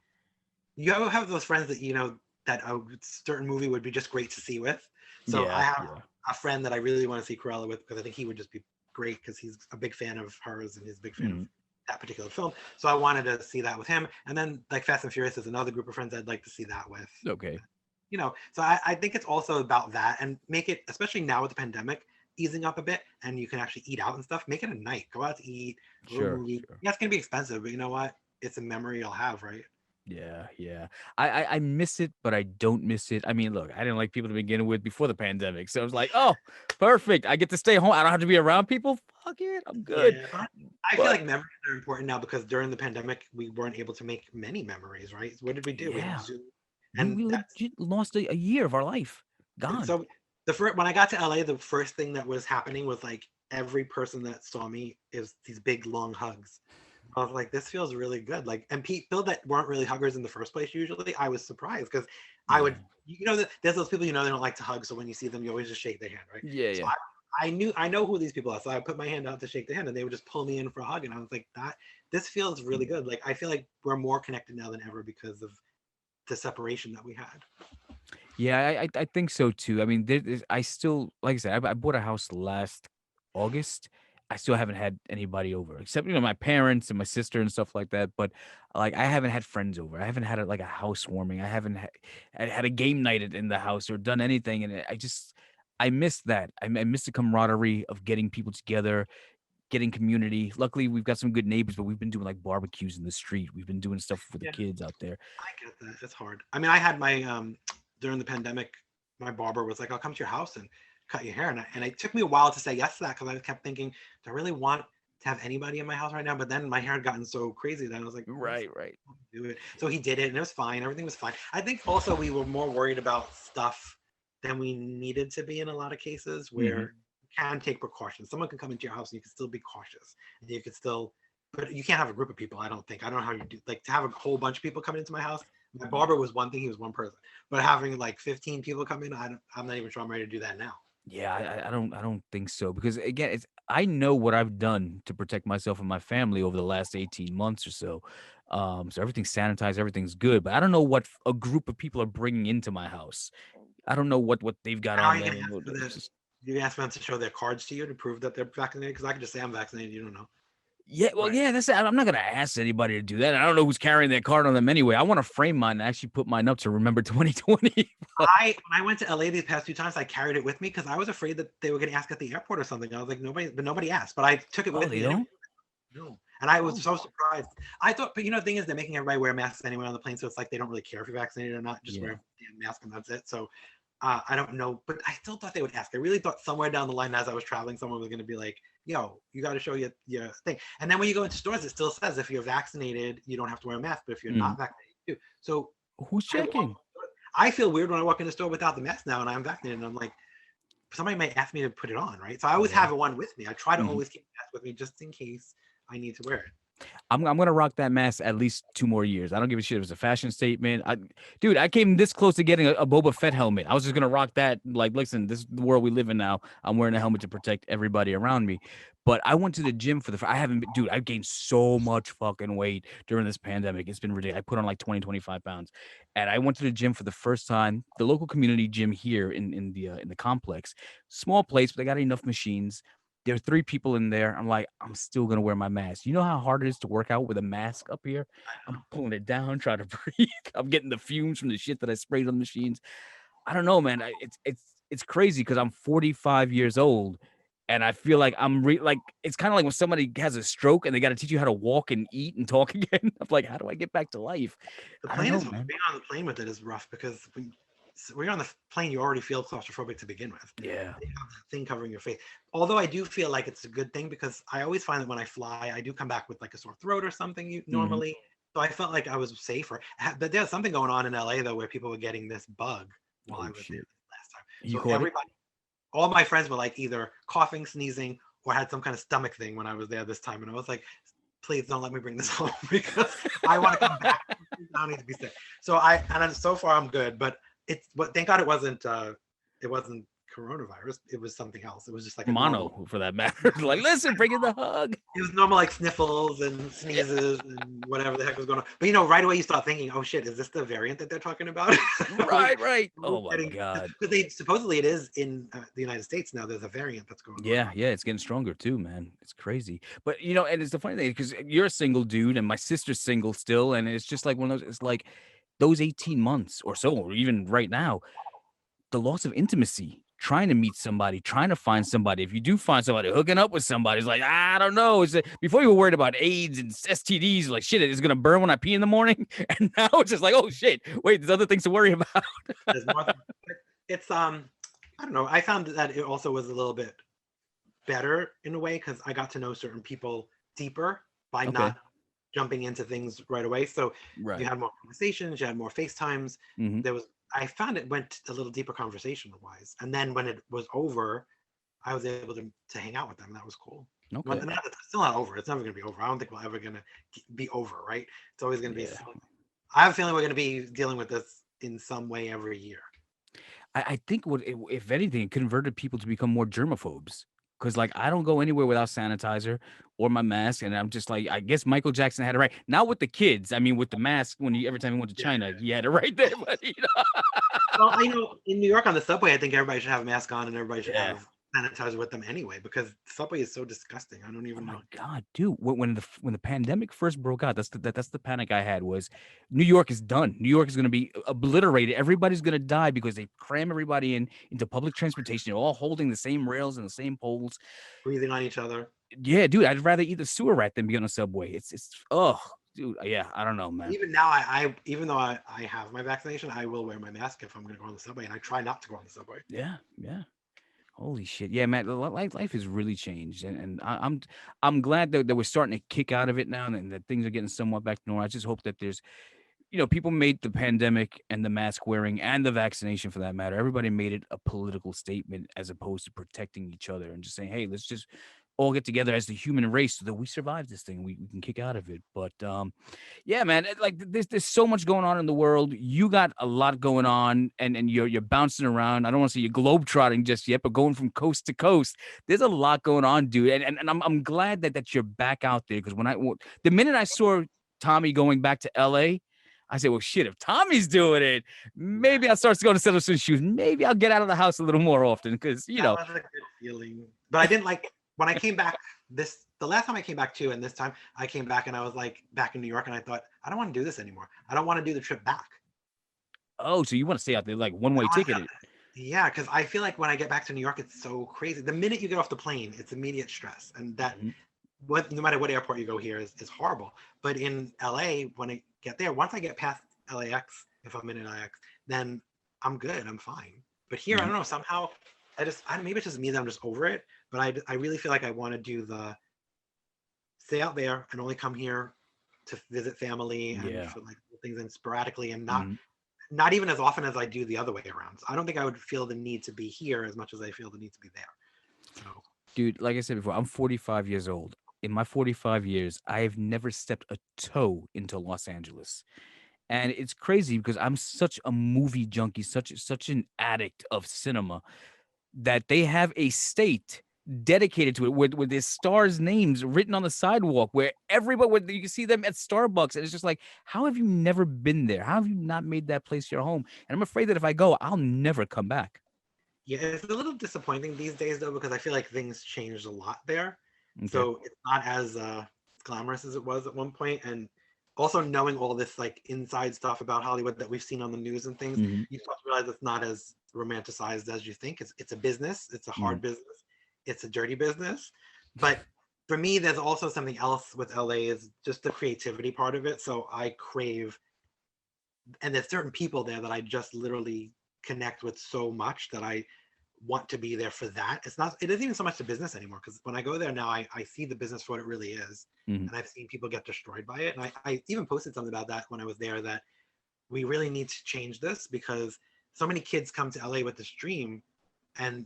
you ever have those friends that you know that a certain movie would be just great to see with. So I Yeah. have Yeah. a friend that I really want to see Cruella with because I think he would just be great because he's a big fan of hers and he's a big fan of Mm. that particular film. So I wanted to see that with him. And then like Fast and Furious is another group of friends I'd like to see that with. Okay. You know, so I think it's also about that and make it, especially now with the pandemic easing up a bit and you can actually eat out and stuff, make it a night. Go out to eat, go to a Sure. movie. Sure. Yeah, it's gonna be expensive, but you know what? It's a memory you'll have, right? Yeah, yeah. I miss it, but I don't miss it. I mean, look, I didn't like people to begin with before the pandemic. So I was like, oh, perfect. I get to stay home. I don't have to be around people. Fuck it. I'm good. Yeah, but I feel But like memories are important now because during the pandemic we weren't able to make many memories, right? What did we do? We had yeah, Zoom, we and we that's legit lost a year of our life. and Gone. so when I got to LA, the first thing that was happening was like every person that saw me is these big long hugs. I was like, this feels really good. Like, and people that weren't really huggers in the first place, usually, I was surprised because I Yeah. would, there's those people they don't like to hug, so when you see them, you always just shake their hand, right? Yeah, So yeah. I know who these people are, so I put my hand out to shake their hand, and they would just pull me in for a hug, and I was like, this feels really good. Like, I feel like we're more connected now than ever because of the separation that we had. Yeah, I think so too. I mean, I still, like I said, I bought a house last August. I still haven't had anybody over, except my parents and my sister and stuff like that. But like, I haven't had friends over. I haven't had like a housewarming. I haven't had a game night in the house or done anything. And I miss that. I miss the camaraderie of getting people together, getting community. Luckily, we've got some good neighbors, but we've been doing like barbecues in the street. We've been doing stuff for the Yeah, kids out there. I get that. It's hard. I mean, I had my during the pandemic, my barber was like, "I'll come to your house and cut your hair," and it took me a while to say yes to that because I kept thinking, "Do I really want to have anybody in my house right now?" But then my hair had gotten so crazy that I was like, "Yes, Right, right. I'll do it." So he did it, and it was fine. Everything was fine. I think also we were more worried about stuff than we needed to be in a lot of cases where Hmm. you can take precautions. Someone can come into your house and you can still be cautious, and you can still but you can't have a group of people. I don't think. I don't know how you do. Like to have a whole bunch of people coming into my house. My barber was one thing; he was one person. But having like 15 people come in, I'm not even sure I'm ready to do that now. Yeah, I don't think so because again, I know what I've done to protect myself and my family over the last 18 months or so. So everything's sanitized, everything's good, but I don't know what a group of people are bringing into my house. I don't know what they've got And are on you going them. to ask for It's the? just You ask them to show their cards to you to prove that they're vaccinated? Because I could just say I'm vaccinated. You don't know, yeah, well, right? yeah, that's it. I'm not gonna ask anybody to do that. I don't know who's carrying their card on them anyway. I want to frame mine and actually put mine up to remember 2020. But When I went to LA these past 2 times, I carried it with me because I was afraid that they were going to ask at the airport or something. I was like, nobody asked, but I took it oh, with they me anyway. don't? No. And I was Oh, so surprised. I thought, but the thing is, they're making everybody wear masks anyway on the plane, so it's like they don't really care if you're vaccinated or not. Just wear yeah. a damn mask and that's it. So I don't know, but I still thought they would ask. I really thought somewhere down the line, as I was traveling, someone was going to be like, "Yo, you got to show your thing." And then when you go into stores, it still says if you're vaccinated, you don't have to wear a mask, but if you're Mm. not vaccinated, you do. So Who's I walk. checking? I feel weird when I walk in the store without the mask now, and I'm vaccinated, and I'm like, somebody might ask me to put it on, right? So I always Yeah. have one with me. I try to Mhm. always keep the mask with me just in case I need to wear it. I'm gonna rock that mask at least 2 more years. I don't give a shit if it's a fashion statement. Dude, I came this close to getting a Boba Fett helmet. I was just gonna rock that. Like, listen, this is the world we live in now. I'm wearing a helmet to protect everybody around me. But I went to the gym for I haven't been, dude, I gained so much fucking weight during this pandemic. It's been ridiculous. I put on like 20, 25 pounds. And I went to the gym for the first time, the local community gym here in the complex. Small place, but they got enough machines. There are 3 people in there. I'm like, I'm still gonna wear my mask. You know how hard it is to work out with a mask up here? I'm pulling it down, trying to breathe. I'm getting the fumes from the shit that I sprayed on the machines. I don't know, man. It's crazy because I'm 45 years old, and I feel like like it's kind of like when somebody has a stroke and they got to teach you how to walk and eat and talk again. I'm like, how do I get back to life? The I don't plane know, is man. being on the plane with it is rough because when you're on the plane, you already feel claustrophobic to begin with. Yeah. You have that thing covering your face. Although I do feel like it's a good thing because I always find that when I fly, I do come back with like a sore throat or something Hmm. normally. So I felt like I was safer. But there's something going on in LA though where people were getting this bug while I Oh was there shit. last time. You So caught it? all my friends were like either coughing, sneezing, or had some kind of stomach thing when I was there this time. And I was like, please don't let me bring this home because I want to come back. I don't need to be sick. So far I'm good, but thank God it wasn't coronavirus. It was something else. It was just like a normal. Mono, for that matter. Like, listen, bring in the hug. It was normal like sniffles and sneezes and whatever the heck was going on. But right away you start thinking, oh shit, is this the variant that they're talking about? Right, right. Are we Oh my getting god. because they supposedly it is in the United States now. There's a variant that's going Yeah, around. yeah, it's getting stronger too, man. It's crazy. But and it's the funny thing because you're a single dude and my sister's single still, and it's just like one of those. It's like those 18 months or so, or even right now, the loss of intimacy. Trying to meet somebody, trying to find somebody. If you do find somebody, hooking up with somebody, it's like I don't know. Before you were worried about AIDS and STDs, like shit, it's gonna burn when I pee in the morning, and now it's just like oh shit, wait, there's other things to worry about. There's more. It's I don't know. I found that it also was a little bit better in a way because I got to know certain people deeper by Okay. not jumping into things right away. So you Right. had more conversations, you had more FaceTimes. Hmm. There was, I found it went a little deeper conversation wise. And then when it was over, I was able to hang out with them. That was cool. When Okay. it's still not over. It's never going to be over. I don't think we're ever going to be over, right? It's always going to be. Yeah. I have a feeling we're going to be dealing with this in some way every year. I think what if anything, it converted people to become more germaphobes. Cause like I don't go anywhere without sanitizer or my mask, and I'm just like, I guess Michael Jackson had it right. Not with the kids. I mean, with the mask, when he every time he went to Yeah. China, he had it right there. But Well, I know in New York on the subway, I think everybody should have a mask on and everybody should yeah. have sanitizer with them anyway because the subway is so disgusting. I don't Oh even my know. god, dude! When the pandemic first broke out, that's the panic I had was New York is done. New York is going to be obliterated. Everybody's going to die because they cram everybody into public transportation. They're all holding the same rails and the same poles. Breathing on each other. Yeah, dude, I'd rather eat the sewer rat than be on a subway. It's oh, dude, yeah, I don't know, man. Even now, I even though I have my vaccination, I will wear my mask if I'm going to go on the subway, and I try not to go on the subway. Yeah, yeah. Holy shit. Yeah, man, life has really changed. And I'm glad that we're starting to kick out of it now and that things are getting somewhat back to normal. I just hope that there's people made the pandemic and the mask wearing and the vaccination for that matter. Everybody made it a political statement as opposed to protecting each other and just saying, hey, let's just all get together as the human race so that we survive this thing. We can kick out of it. But yeah, man, like there's so much going on in the world. You got a lot going on and you're bouncing around. I don't want to say you're globetrotting just yet, but going from coast to coast. There's a lot going on, dude. And I'm glad that you're back out there because the minute I saw Tommy going back to LA, I said, well, shit, if Tommy's doing it, Yeah, maybe I'll start to go to settle some shoes. Maybe I'll get out of the house a little more often because, that was a good feeling. But I didn't like when I came back. The last time I came back too, and this time I came back and I was like back in New York, and I thought I don't want to do this anymore. I don't want to do the trip back. oh, so you want to stay out there like one I way don't want to. ticket it. Yeah, because I feel like when I get back to New York, it's so crazy. The minute you get off the plane, it's immediate stress, and that Mhm. no matter what airport you go here is horrible. But in LA, when I get there, once I get past LAX, if I'm in LAX, then I'm good. I'm fine. But here, I Mhm. don't know. Somehow, maybe it's just me that I'm just over it. But I really feel like I want to do the stay out there and only come here to visit family and Yeah. for like things and sporadically and not Mhm. not even as often as I do the other way around. So I don't think I would feel the need to be here as much as I feel the need to be there. So Dude, like I said before, I'm 45 years old. In my 45 years, I have never stepped a toe into Los Angeles. And it's crazy because I'm such a movie junkie, such an addict of cinema that they have a state dedicated to it where there's stars' names written on the sidewalk where everybody where you can see them at Starbucks. And it's just like, how have you never been there? How have you not made that place your home? And I'm afraid that if I go, I'll never come back. yeah, it's a little disappointing these days though because I feel like things changed a lot there. Okay. So it's not as glamorous as it was at one point, and also knowing all this like inside stuff about Hollywood that we've seen on the news and things, Hmm. you start to realize it's not as romanticized as you think. It's a business. It's a Hmm. hard business. It's a dirty business. But for me, there's also something else with LA is just the creativity part of it. So I crave, and there's certain people there that I just literally connect with so much that I want to be there for that. It isn't even so much the business anymore because when I go there now, I see the business for what it really is. Hmm. And I've seen people get destroyed by it. And I even posted something about that when I was there that we really need to change this because so many kids come to LA with this dream and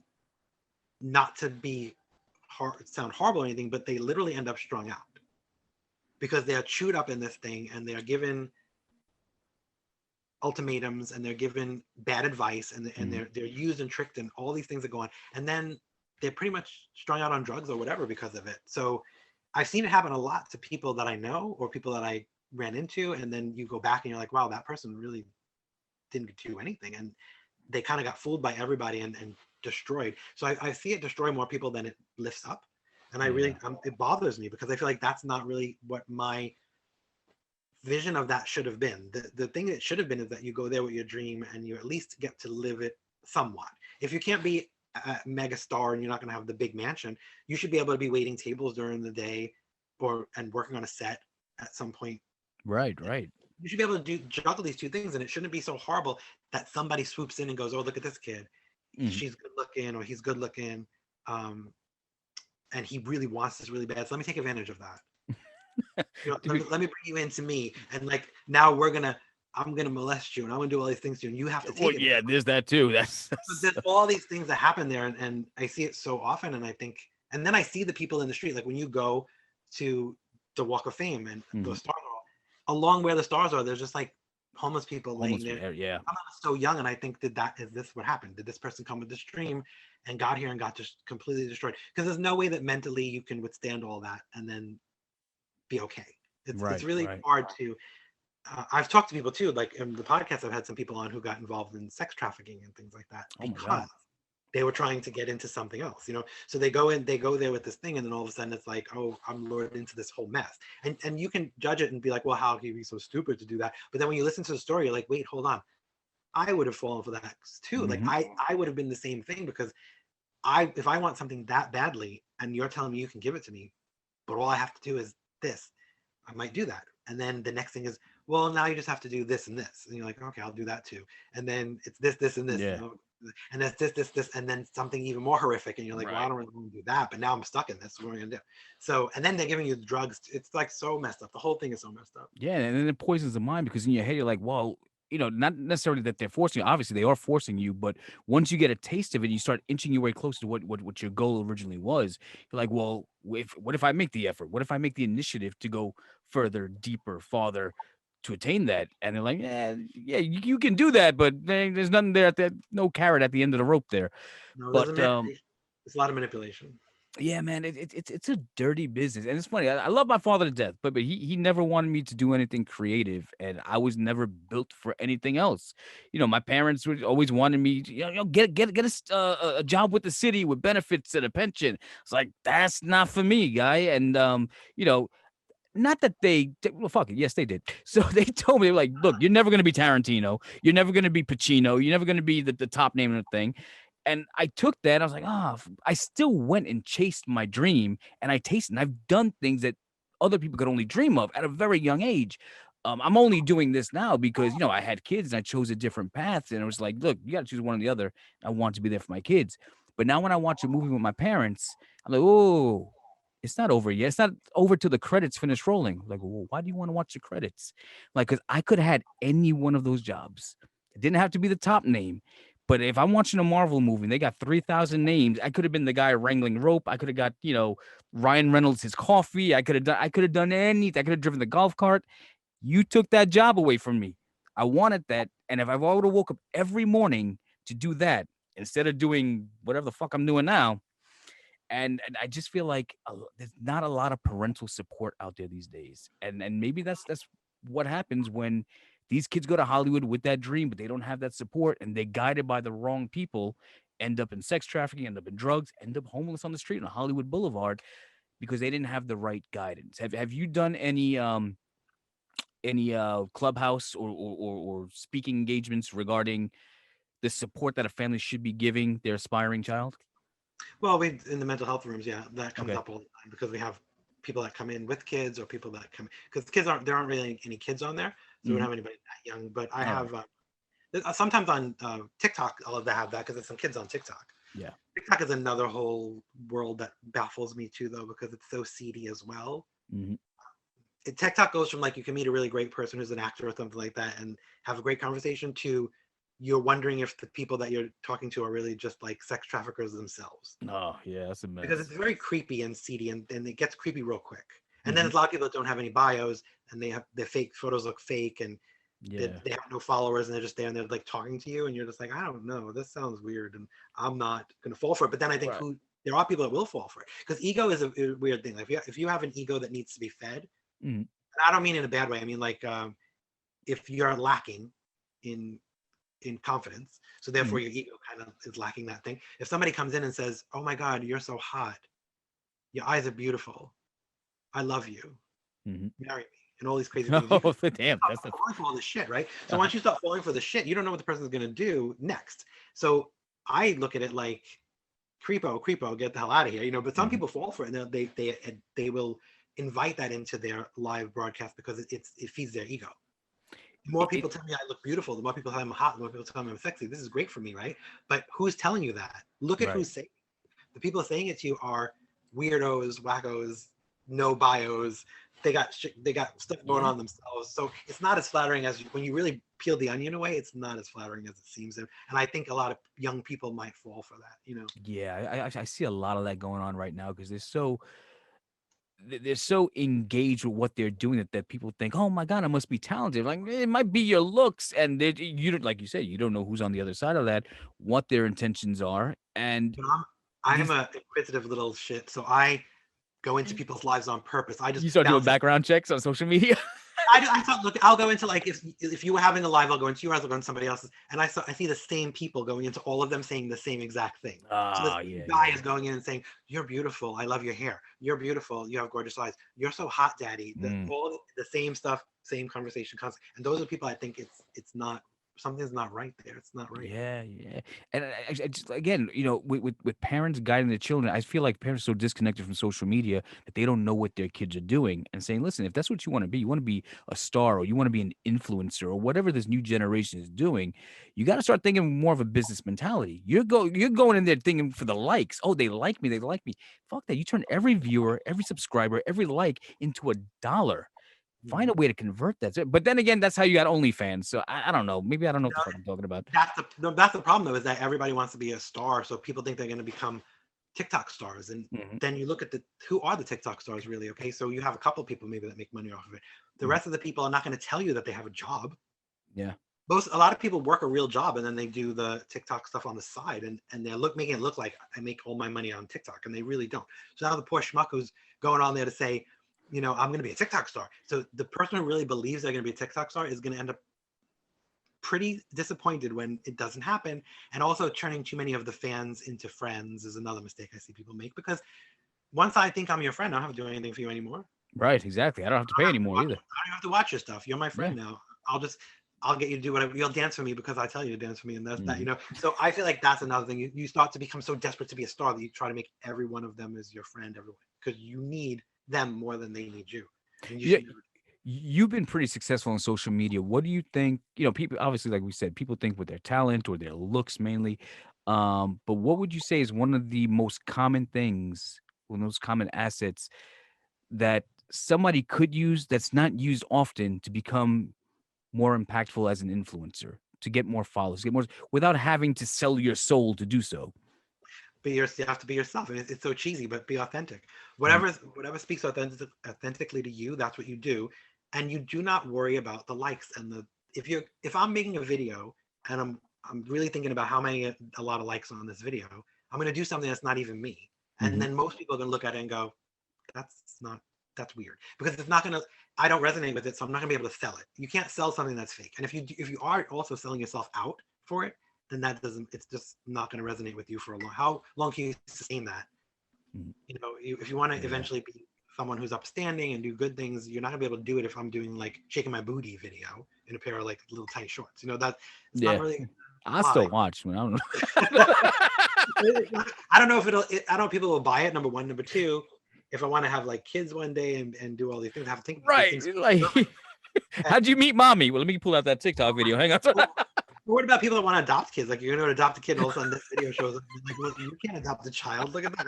not to be sound horrible or anything, but they literally end up strung out because they're chewed up in this thing and they're given ultimatums and they're given bad advice and Hmm. they're used and tricked and all these things that go on and then they're pretty much strung out on drugs or whatever because of it. So I've seen it happen a lot to people that I know or people that I ran into, and then you go back and you're like, wow, that person really didn't do anything and they kind of got fooled by everybody and destroyed. So I see it destroy more people than it lifts up, and I Yeah. really it bothers me because I feel like that's not really what my vision of that should have been. The thing that should have been is that you go there with your dream and you at least get to live it somewhat. If you can't be a mega star and you're not going to have the big mansion, you should be able to be waiting tables during the day or and working on a set at some point. Right. Right. You should be able to juggle these two things, and it shouldn't be so horrible that somebody swoops in and goes, "Oh, look at this kid. Hmm. She's good looking, or he's good looking, and he really wants this really bad. So let me take advantage of that." Dude, let me bring you into me, and like now I'm gonna molest you, and I'm gonna do all these things to you, and you have to well, take it. yeah, there's that too. So there's all these things that happen there, and I see it so often, and I think, and then I see the people in the street, like when you go to the Walk of Fame and the Mhm. stars are along where the stars are, there's just like homeless people laying Homeless, there. yeah. I'm so young, and I think, is this what happened? Did this person come with this dream and got here and got just completely destroyed? Because there's no way that mentally you can withstand all that and then be okay. It's Right, really right. hard to. I've talked to people too, like in the podcast, I've had some people on who got involved in sex trafficking and things like that Oh my because God. they were trying to get into something else, So they go there with this thing, and then all of a sudden it's like, oh, I'm lured into this whole mess. And you can judge it and be like, well, how can you be so stupid to do that? But then when you listen to the story, you're like, wait, hold on. I would have fallen for that too. Like Hmm. I would have been the same thing, because if I want something that badly and you're telling me you can give it to me, but all I have to do is this, I might do that. And then the next thing is, well, now you just have to do this and this. And you're like, okay, I'll do that too. And then it's this, and this. Yeah. And that's this, and then something even more horrific. And you're like, well, I Right. don't really want to do that, but now I'm stuck in this. What am I going to do? So, and then they're giving you the drugs. It's like so messed up. The whole thing is so messed up. Yeah, and then it poisons the mind because in your head you're like, well, not necessarily that they're forcing you. Obviously, they are forcing you, but once you get a taste of it, you start inching your way closer to what your goal originally was. You're like, well, what if I make the effort? What if I make the initiative to go further, deeper, farther to attain that? And they're like, yeah, you can do that, but there's nothing there no carrot at the end of the rope there. No, there's a But manipulation. It's a lot of manipulation. yeah, man, it's a dirty business, and it's funny. I love my father to death, but he never wanted me to do anything creative, and I was never built for anything else. My parents would always wanted me, to, get a job with the city with benefits and a pension. It's like that's not for me, guy. And you know, not that well, fuck it, yes, they did. So they told me, like, look, you're never gonna be Tarantino, you're never gonna be Pacino, you're never gonna be the top name in the thing. And I took that. I was like, I still went and chased my dream, and I tasted. And I've done things that other people could only dream of at a very young age. I'm only doing this now because I had kids and I chose a different path. And it was like, look, you got to choose one or the other. I want to be there for my kids. But now when I watch a movie with my parents, I'm like, oh, it's not over yet. It's not over till the credits finish rolling. Like, well, why do you want to watch the credits? Like, because I could have had any one of those jobs. It didn't have to be the top name. But if I'm watching a Marvel movie and they got 3,000 names, I could have been the guy wrangling rope. I could have got, Ryan Reynolds his coffee. I could have done anything. I could have driven the golf cart. You took that job away from me. I wanted that. And if I would have woke up every morning to do that instead of doing whatever the fuck I'm doing now, and I just feel like there's not a lot of parental support out there these days, and maybe that's what happens when these kids go to Hollywood with that dream, but they don't have that support, and they're guided by the wrong people, end up in sex trafficking, end up in drugs, end up homeless on the street on Hollywood Boulevard because they didn't have the right guidance. Have you done any clubhouse or speaking engagements regarding the support that a family should be giving their aspiring child? Well, we in the mental health rooms, yeah, that comes Okay. up all the time, because we have people that come in with kids, or people that come, because there aren't really any kids on there, so we don't Hmm. have anybody that young. But I All right. have sometimes on TikTok, I'll have that because there's some kids on TikTok. Yeah. TikTok is another whole world that baffles me too, though, because it's so seedy as well. Hmm. TikTok goes from like you can meet a really great person who's an actor or something like that and have a great conversation, to you're wondering if the people that you're talking to are really just like sex traffickers themselves, Oh, yeah, that's a because it's mess. very creepy and seedy, and it gets creepy real quick. And then Mhm. there's a lot of people that don't have any bios, and they have their fake photos look fake, and Yeah. they have no followers, and they're just there and they're like talking to you, and you're just like, I don't know, this sounds weird, and I'm not gonna fall for it. But then I think Right. there are people that will fall for it, because ego is a weird thing. Like if you have an ego that needs to be fed, Mhm. and I don't mean in a bad way. I mean like if you're lacking in confidence, so therefore Mhm. your ego kind of is lacking that thing. If somebody comes in and says, "Oh my God, you're so hot. Your eyes are beautiful. I love you. Mhm. Marry me," and all these crazy things. You Oh, damn, start that's the falling for all this shit, right? So uh-huh. once you start falling for the shit, you don't know what the person's gonna do next. So I look at it like, creepo, get the hell out of here, But some Mhm. people fall for it, and they will invite that into their live broadcast, because it feeds their ego. The more It people tell me I look beautiful, the more people tell me I'm hot, the more people tell me I'm sexy. This is great for me, right? But who's telling you that? Look at right. who's saying it. The people saying it to you are weirdos, wackos, no bios, they got stuff going on themselves. So it's not as flattering as when you really peel the onion away. It's not as flattering as it seems. And I think a lot of young people might fall for that. You know. Yeah, I see a lot of that going on right now because they're so engaged with what they're doing that people think, oh my God, I must be talented. Like it might be your looks, and you don't, like you said, you don't know who's on the other side of that, what their intentions are, and But I'm these a inquisitive little shit, so I go into people's lives on purpose. I just you start doing bounce. background checks on social media. I thought, look, I'll go into like if you were having a live, I'll go into yours, I'll go into somebody else's, and I see the same people going into all of them saying the same exact thing. So this Yeah, guy yeah. is going in and saying, "You're beautiful. I love your hair. You're beautiful. You have gorgeous eyes. You're so hot, daddy." All the same stuff, same conversation, constant. And those are the people I think it's not something's not right there. It's not right. Yeah, yeah. And I just again, with parents guiding their children, I feel like parents are so disconnected from social media that they don't know what their kids are doing and saying, listen, if that's what you want to be a star or you want to be an influencer or whatever this new generation is doing, you got to start thinking more of a business mentality. You're going in there thinking for the likes. Oh, they like me, they like me. Fuck that. You turn every viewer, every subscriber, every like into $1. Find a Mhm. way to convert that. But then again, that's how you got OnlyFans. So I don't know. Maybe I don't know what the fuck I'm talking about. That's the problem though, is that everybody wants to be a star, so people think they're going to become TikTok stars, and Mhm. then you look at who are the TikTok stars really? Okay, so you have a couple people maybe that make money off of it. The Mhm. rest of the people are not going to tell you that they have a job. Yeah. A lot of people work a real job and then they do the TikTok stuff on the side, and they're making it look like I make all my money on TikTok, and they really don't. So now the poor schmuck who's going on there to say, I'm going to be a TikTok star. So the person who really believes they're going to be a TikTok star is going to end up pretty disappointed when it doesn't happen. And also turning too many of the fans into friends is another mistake I see people make, because once I think I'm your friend, I don't have to do anything for you anymore. Right. Exactly. I don't have to pay anymore either. I don't have to watch your stuff. You're my Yeah. friend now. I'll get you to do whatever. You'll dance for me because I tell you to dance for me, and that's that. Mhm. So I feel like that's another thing. You start to become so desperate to be a star that you try to make every one of them as your friend, everyone, because you need them more than they need you, and you Yeah. should never. You've been pretty successful on social media. What do you think? People obviously, like we said, people think with their talent or their looks mainly. But what would you say is one of the most common things, one of those common assets that somebody could use that's not used often to become more impactful as an influencer, to get more followers, get more without having to sell your soul to do so? You have to be yourself, and it's so cheesy, but be authentic. Mhm. Whatever speaks authentically to you, that's what you do, and you do not worry about the likes and the if I'm making a video and I'm really thinking about how many a lot of likes on this video, I'm going to do something that's not even me, and Mhm. then most people are going to look at it and go, that's not that's weird, because it's not going to I don't resonate with it, so I'm not going to be able to sell it. You can't sell something that's fake, and if you are also selling yourself out for it, then that doesn't it's just not going to resonate with you for a long how long can you sustain that? Mhm. If you want to Yeah. eventually be someone who's upstanding and do good things, you're not going to be able to do it if I'm doing like shaking my booty video in a pair of like little tiny shorts. That it's not Yeah. really I fly. still watch, man. I don't know. I don't know if I don't know if people will buy it, number one. Number two, if I want to have like kids one day and do all these things, I have to think about these Right. things. Like, how'd you meet mommy? Well, let me pull out that TikTok video. Hang on. What about people that want to adopt kids? Like, you're going to adopt a kid, and all of a sudden this video shows up. Like, well, you can't adopt a child. Look at that.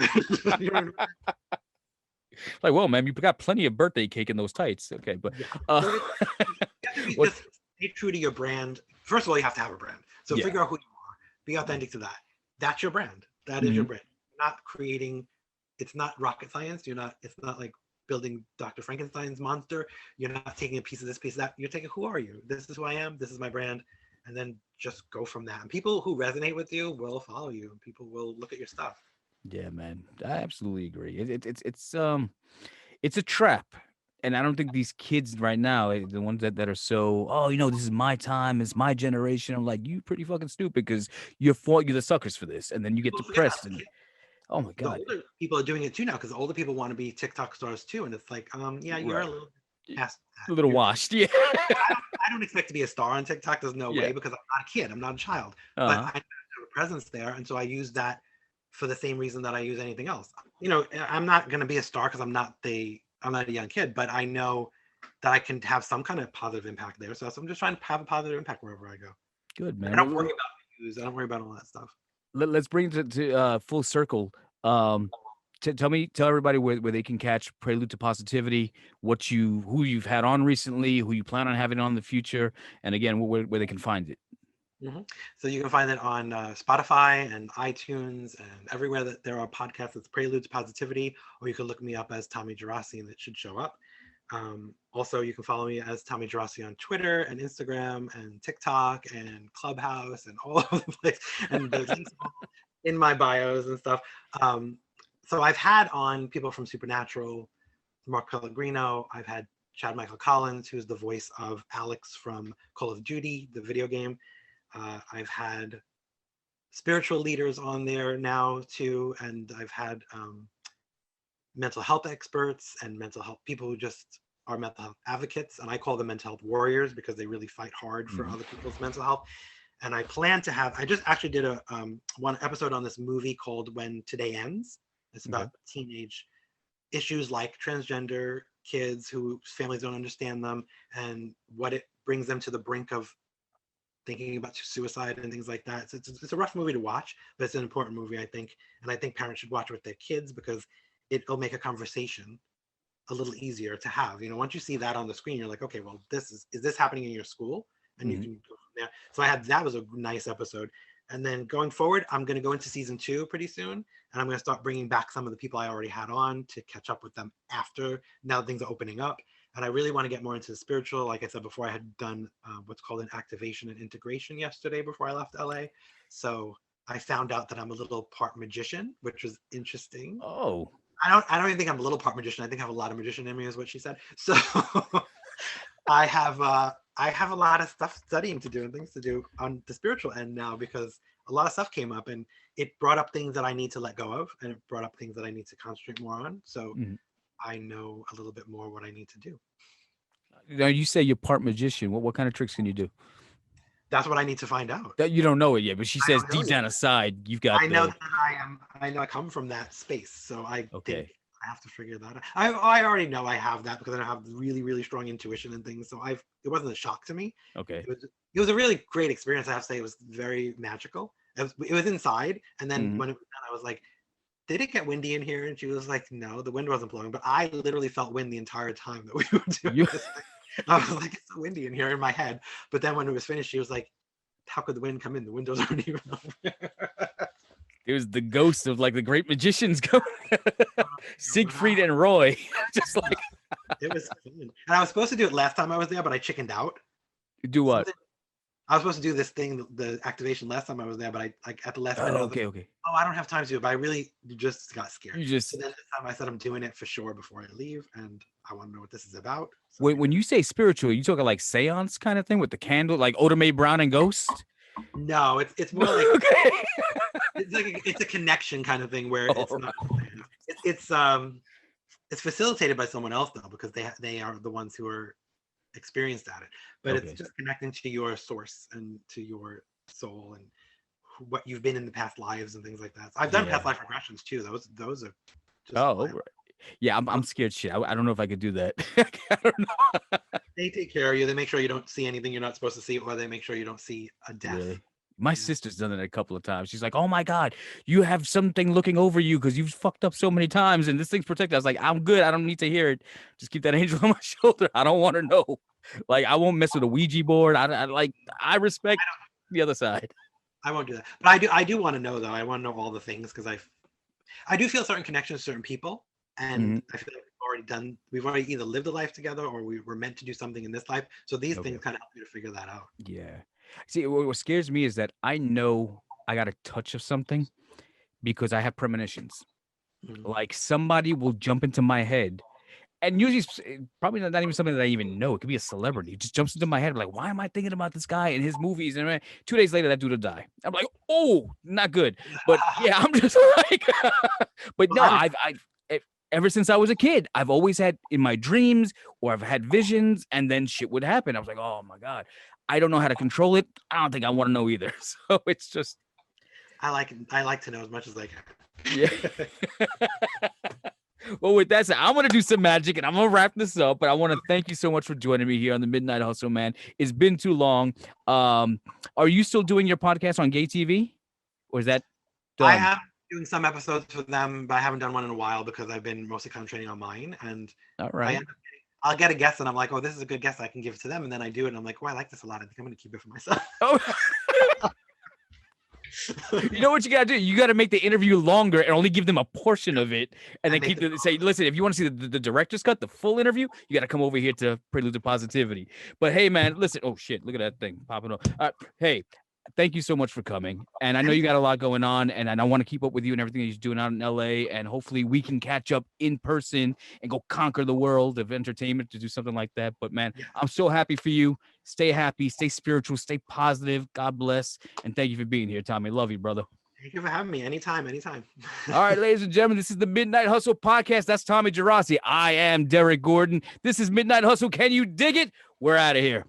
Like, well, man, you got plenty of birthday cake in those tights. Okay, but Yeah. uh, So you have to be what? just stay true to your brand. First of all, you have to have a brand. So Yeah. figure out who you are. Be authentic to that. That's your brand. That is your Mhm. brand. You're not creating. It's not rocket science. You're not. It's not like building Dr. Frankenstein's monster. You're not taking a piece of this, piece of that. You're taking, who are you? This is who I am. This is my brand, and then just go from that. And people who resonate with you will follow you, and people will look at your stuff. Yeah, man. I absolutely agree. It's a trap. And I don't think these kids right now, the ones that are so, oh, this is my time, it's my generation. I'm like, you pretty fucking stupid because you're the suckers for this. And then you get People forget that depressed and oh my the God. older people are doing it too now, because the older people want to be TikTok stars too, and it's like, yeah, you're a Right. little past A that. little washed. Yeah. I don't expect to be a star on TikTok. There's no Yeah. way, because I'm not a kid. I'm not a child, but Uh-huh. I have a presence there, and so I use that for the same reason that I use anything else. I'm not going to be a star because I'm not a young kid, but I know that I can have some kind of positive impact there. So I'm just trying to have a positive impact wherever I go. Good, I man. don't worry about views. I don't worry about all that stuff. Let's bring it to full circle. Um, tell everybody where they can catch Prelude to Positivity, who you've had on recently, who you plan on having on in the future, and again, where they can find it. So you can find it on Spotify and iTunes and everywhere that there are podcasts. It's Prelude to Positivity, or you can look me up as Tommy Geraci and it should show up. Also, you can follow me as Tommy Geraci on Twitter and Instagram and TikTok and Clubhouse and all over the place. And the links in my bios and stuff. So I've had on people from Supernatural, Mark Pellegrino. I've had Chad Michael Collins, who's the voice of Alex from Call of Duty, the video game. I've had spiritual leaders on there now too, and I've had mental health experts and mental health people who just are mental health advocates, and I call them mental health warriors because they really fight hard for other people's mental health. And I plan to have, I just actually did a one episode on this movie called When Today Ends. It's about teenage issues like transgender kids whose families don't understand them and what it brings them to the brink of thinking about suicide and things like that. So it's a rough movie to watch, but it's an important movie, I think. And I think parents should watch it with their kids because it'll make a conversation a little easier to have. You know, once you see that on the screen, you're like, okay, well, is this happening in your school? And you can go from there. So that was a nice episode. And then going forward, I'm going to go into season 2 pretty soon. And I'm going to start bringing back some of the people I already had on to catch up with them after, now things are opening up. And I really want to get more into the spiritual. Like I said before, I had done what's called an activation and integration yesterday before I left LA. So I found out that I'm a little part magician, which was interesting. Oh. I don't even think I'm a little part magician. I think I have a lot of magician in me, is what she said. So I have a lot of stuff studying to do and things to do on the spiritual end now, because a lot of stuff came up and it brought up things that I need to let go of, and it brought up things that I need to concentrate more on. So I know a little bit more what I need to do. Now you say you're part magician. What kind of tricks can you do? That's what I need to find out. That you don't know it yet, but she says deep down inside you've got. I know that I know I come from that space, so I think I have to figure that out. I already know I have that because I have really, really strong intuition and things. So it wasn't a shock to me. Okay. It was a really great experience. I have to say, it was very magical. It was inside, and then when it was done, I was like, did it get windy in here? And she was like, no, the wind wasn't blowing, but I literally felt wind the entire time that we were doing this thing. I was like, it's so windy in here in my head. But then when it was finished, she was like, how could the wind come in? The windows aren't even open. It was the ghost of like the great magicians going. Siegfried and Roy. Just like it was fun. And I was supposed to do it last time I was there, but I chickened out. Do what? I was supposed to do this thing, the activation last time I was there, but I at the last minute. Okay. Oh, I don't have time to do it, but I really just got scared. So then this time I said I'm doing it for sure before I leave, and I want to know what this is about. So when you say spiritual, you talking like seance kind of thing with the candle, like Oda Mae Brown and Ghost? No, it's more like it's a connection kind of thing where it's not. It's facilitated by someone else though, because they are the ones who are experienced at it. But it's just connecting to your source and to your soul and what you've been in the past lives and things like that. So I've done past life regressions too. Those are just yeah, I'm scared shit. I don't know if I could do that. I don't know. They take care of you. They make sure you don't see anything you're not supposed to see, or they make sure you don't see a death. Really? My sister's done it a couple of times. She's like, oh my God, you have something looking over you because you've fucked up so many times and this thing's protected. I was like, I'm good. I don't need to hear it. Just keep that angel on my shoulder. I don't want to know. Like, I won't mess with a Ouija board. I respect the other side. I won't do that. But I do want to know though. I want to know all the things because I do feel certain connections to certain people. And I feel like we've already either lived a life together or we were meant to do something in this life. So these things kind of help you to figure that out. Yeah. See, what scares me is that I know I got a touch of something because I have premonitions. Like somebody will jump into my head, and usually probably not even something that I even know. It could be a celebrity. It just jumps into my head. I'm like, why am I thinking about this guy and his movies? And 2 days later, that dude will die. I'm like, oh, not good. But yeah, I'm just like, but no, I've ever since I was a kid, I've always had in my dreams or I've had visions and then shit would happen. I was like, oh my God, I don't know how to control it. I don't think I want to know either. So it's just. I like to know as much as I can. Yeah. Well, with that said, I'm going to do some magic and I'm going to wrap this up, but I want to thank you so much for joining me here on the Midnight Hustle, man. It's been too long. Are you still doing your podcast on Gay TV or is that done? I am doing some episodes for them, but I haven't done one in a while because I've been mostly concentrating on mine. And All right. I'll get a guest and I'm like, oh, this is a good guest. I can give it to them. And then I do it and I'm like, oh, I like this a lot. I think I'm going to keep it for myself. Oh. You know what you gotta do? You gotta make the interview longer and only give them a portion of it, and then keep the say. Listen, if you want to see the director's cut, the full interview, you gotta come over here to Prelude to Positivity. But hey, man, listen. Oh shit, look at that thing popping up. Hey, thank you so much for coming. And I know you got a lot going on, and I want to keep up with you and everything that you're doing out in LA. And hopefully we can catch up in person and go conquer the world of entertainment to do something like that. But man, I'm so happy for you. Stay happy, stay spiritual, stay positive. God bless. And thank you for being here, Tommy. Love you, brother. Thank you for having me. Anytime. All right, ladies and gentlemen, this is the Midnight Hustle podcast. That's Tommy Geraci. I am Derek Gordon. This is Midnight Hustle. Can you dig it? We're out of here.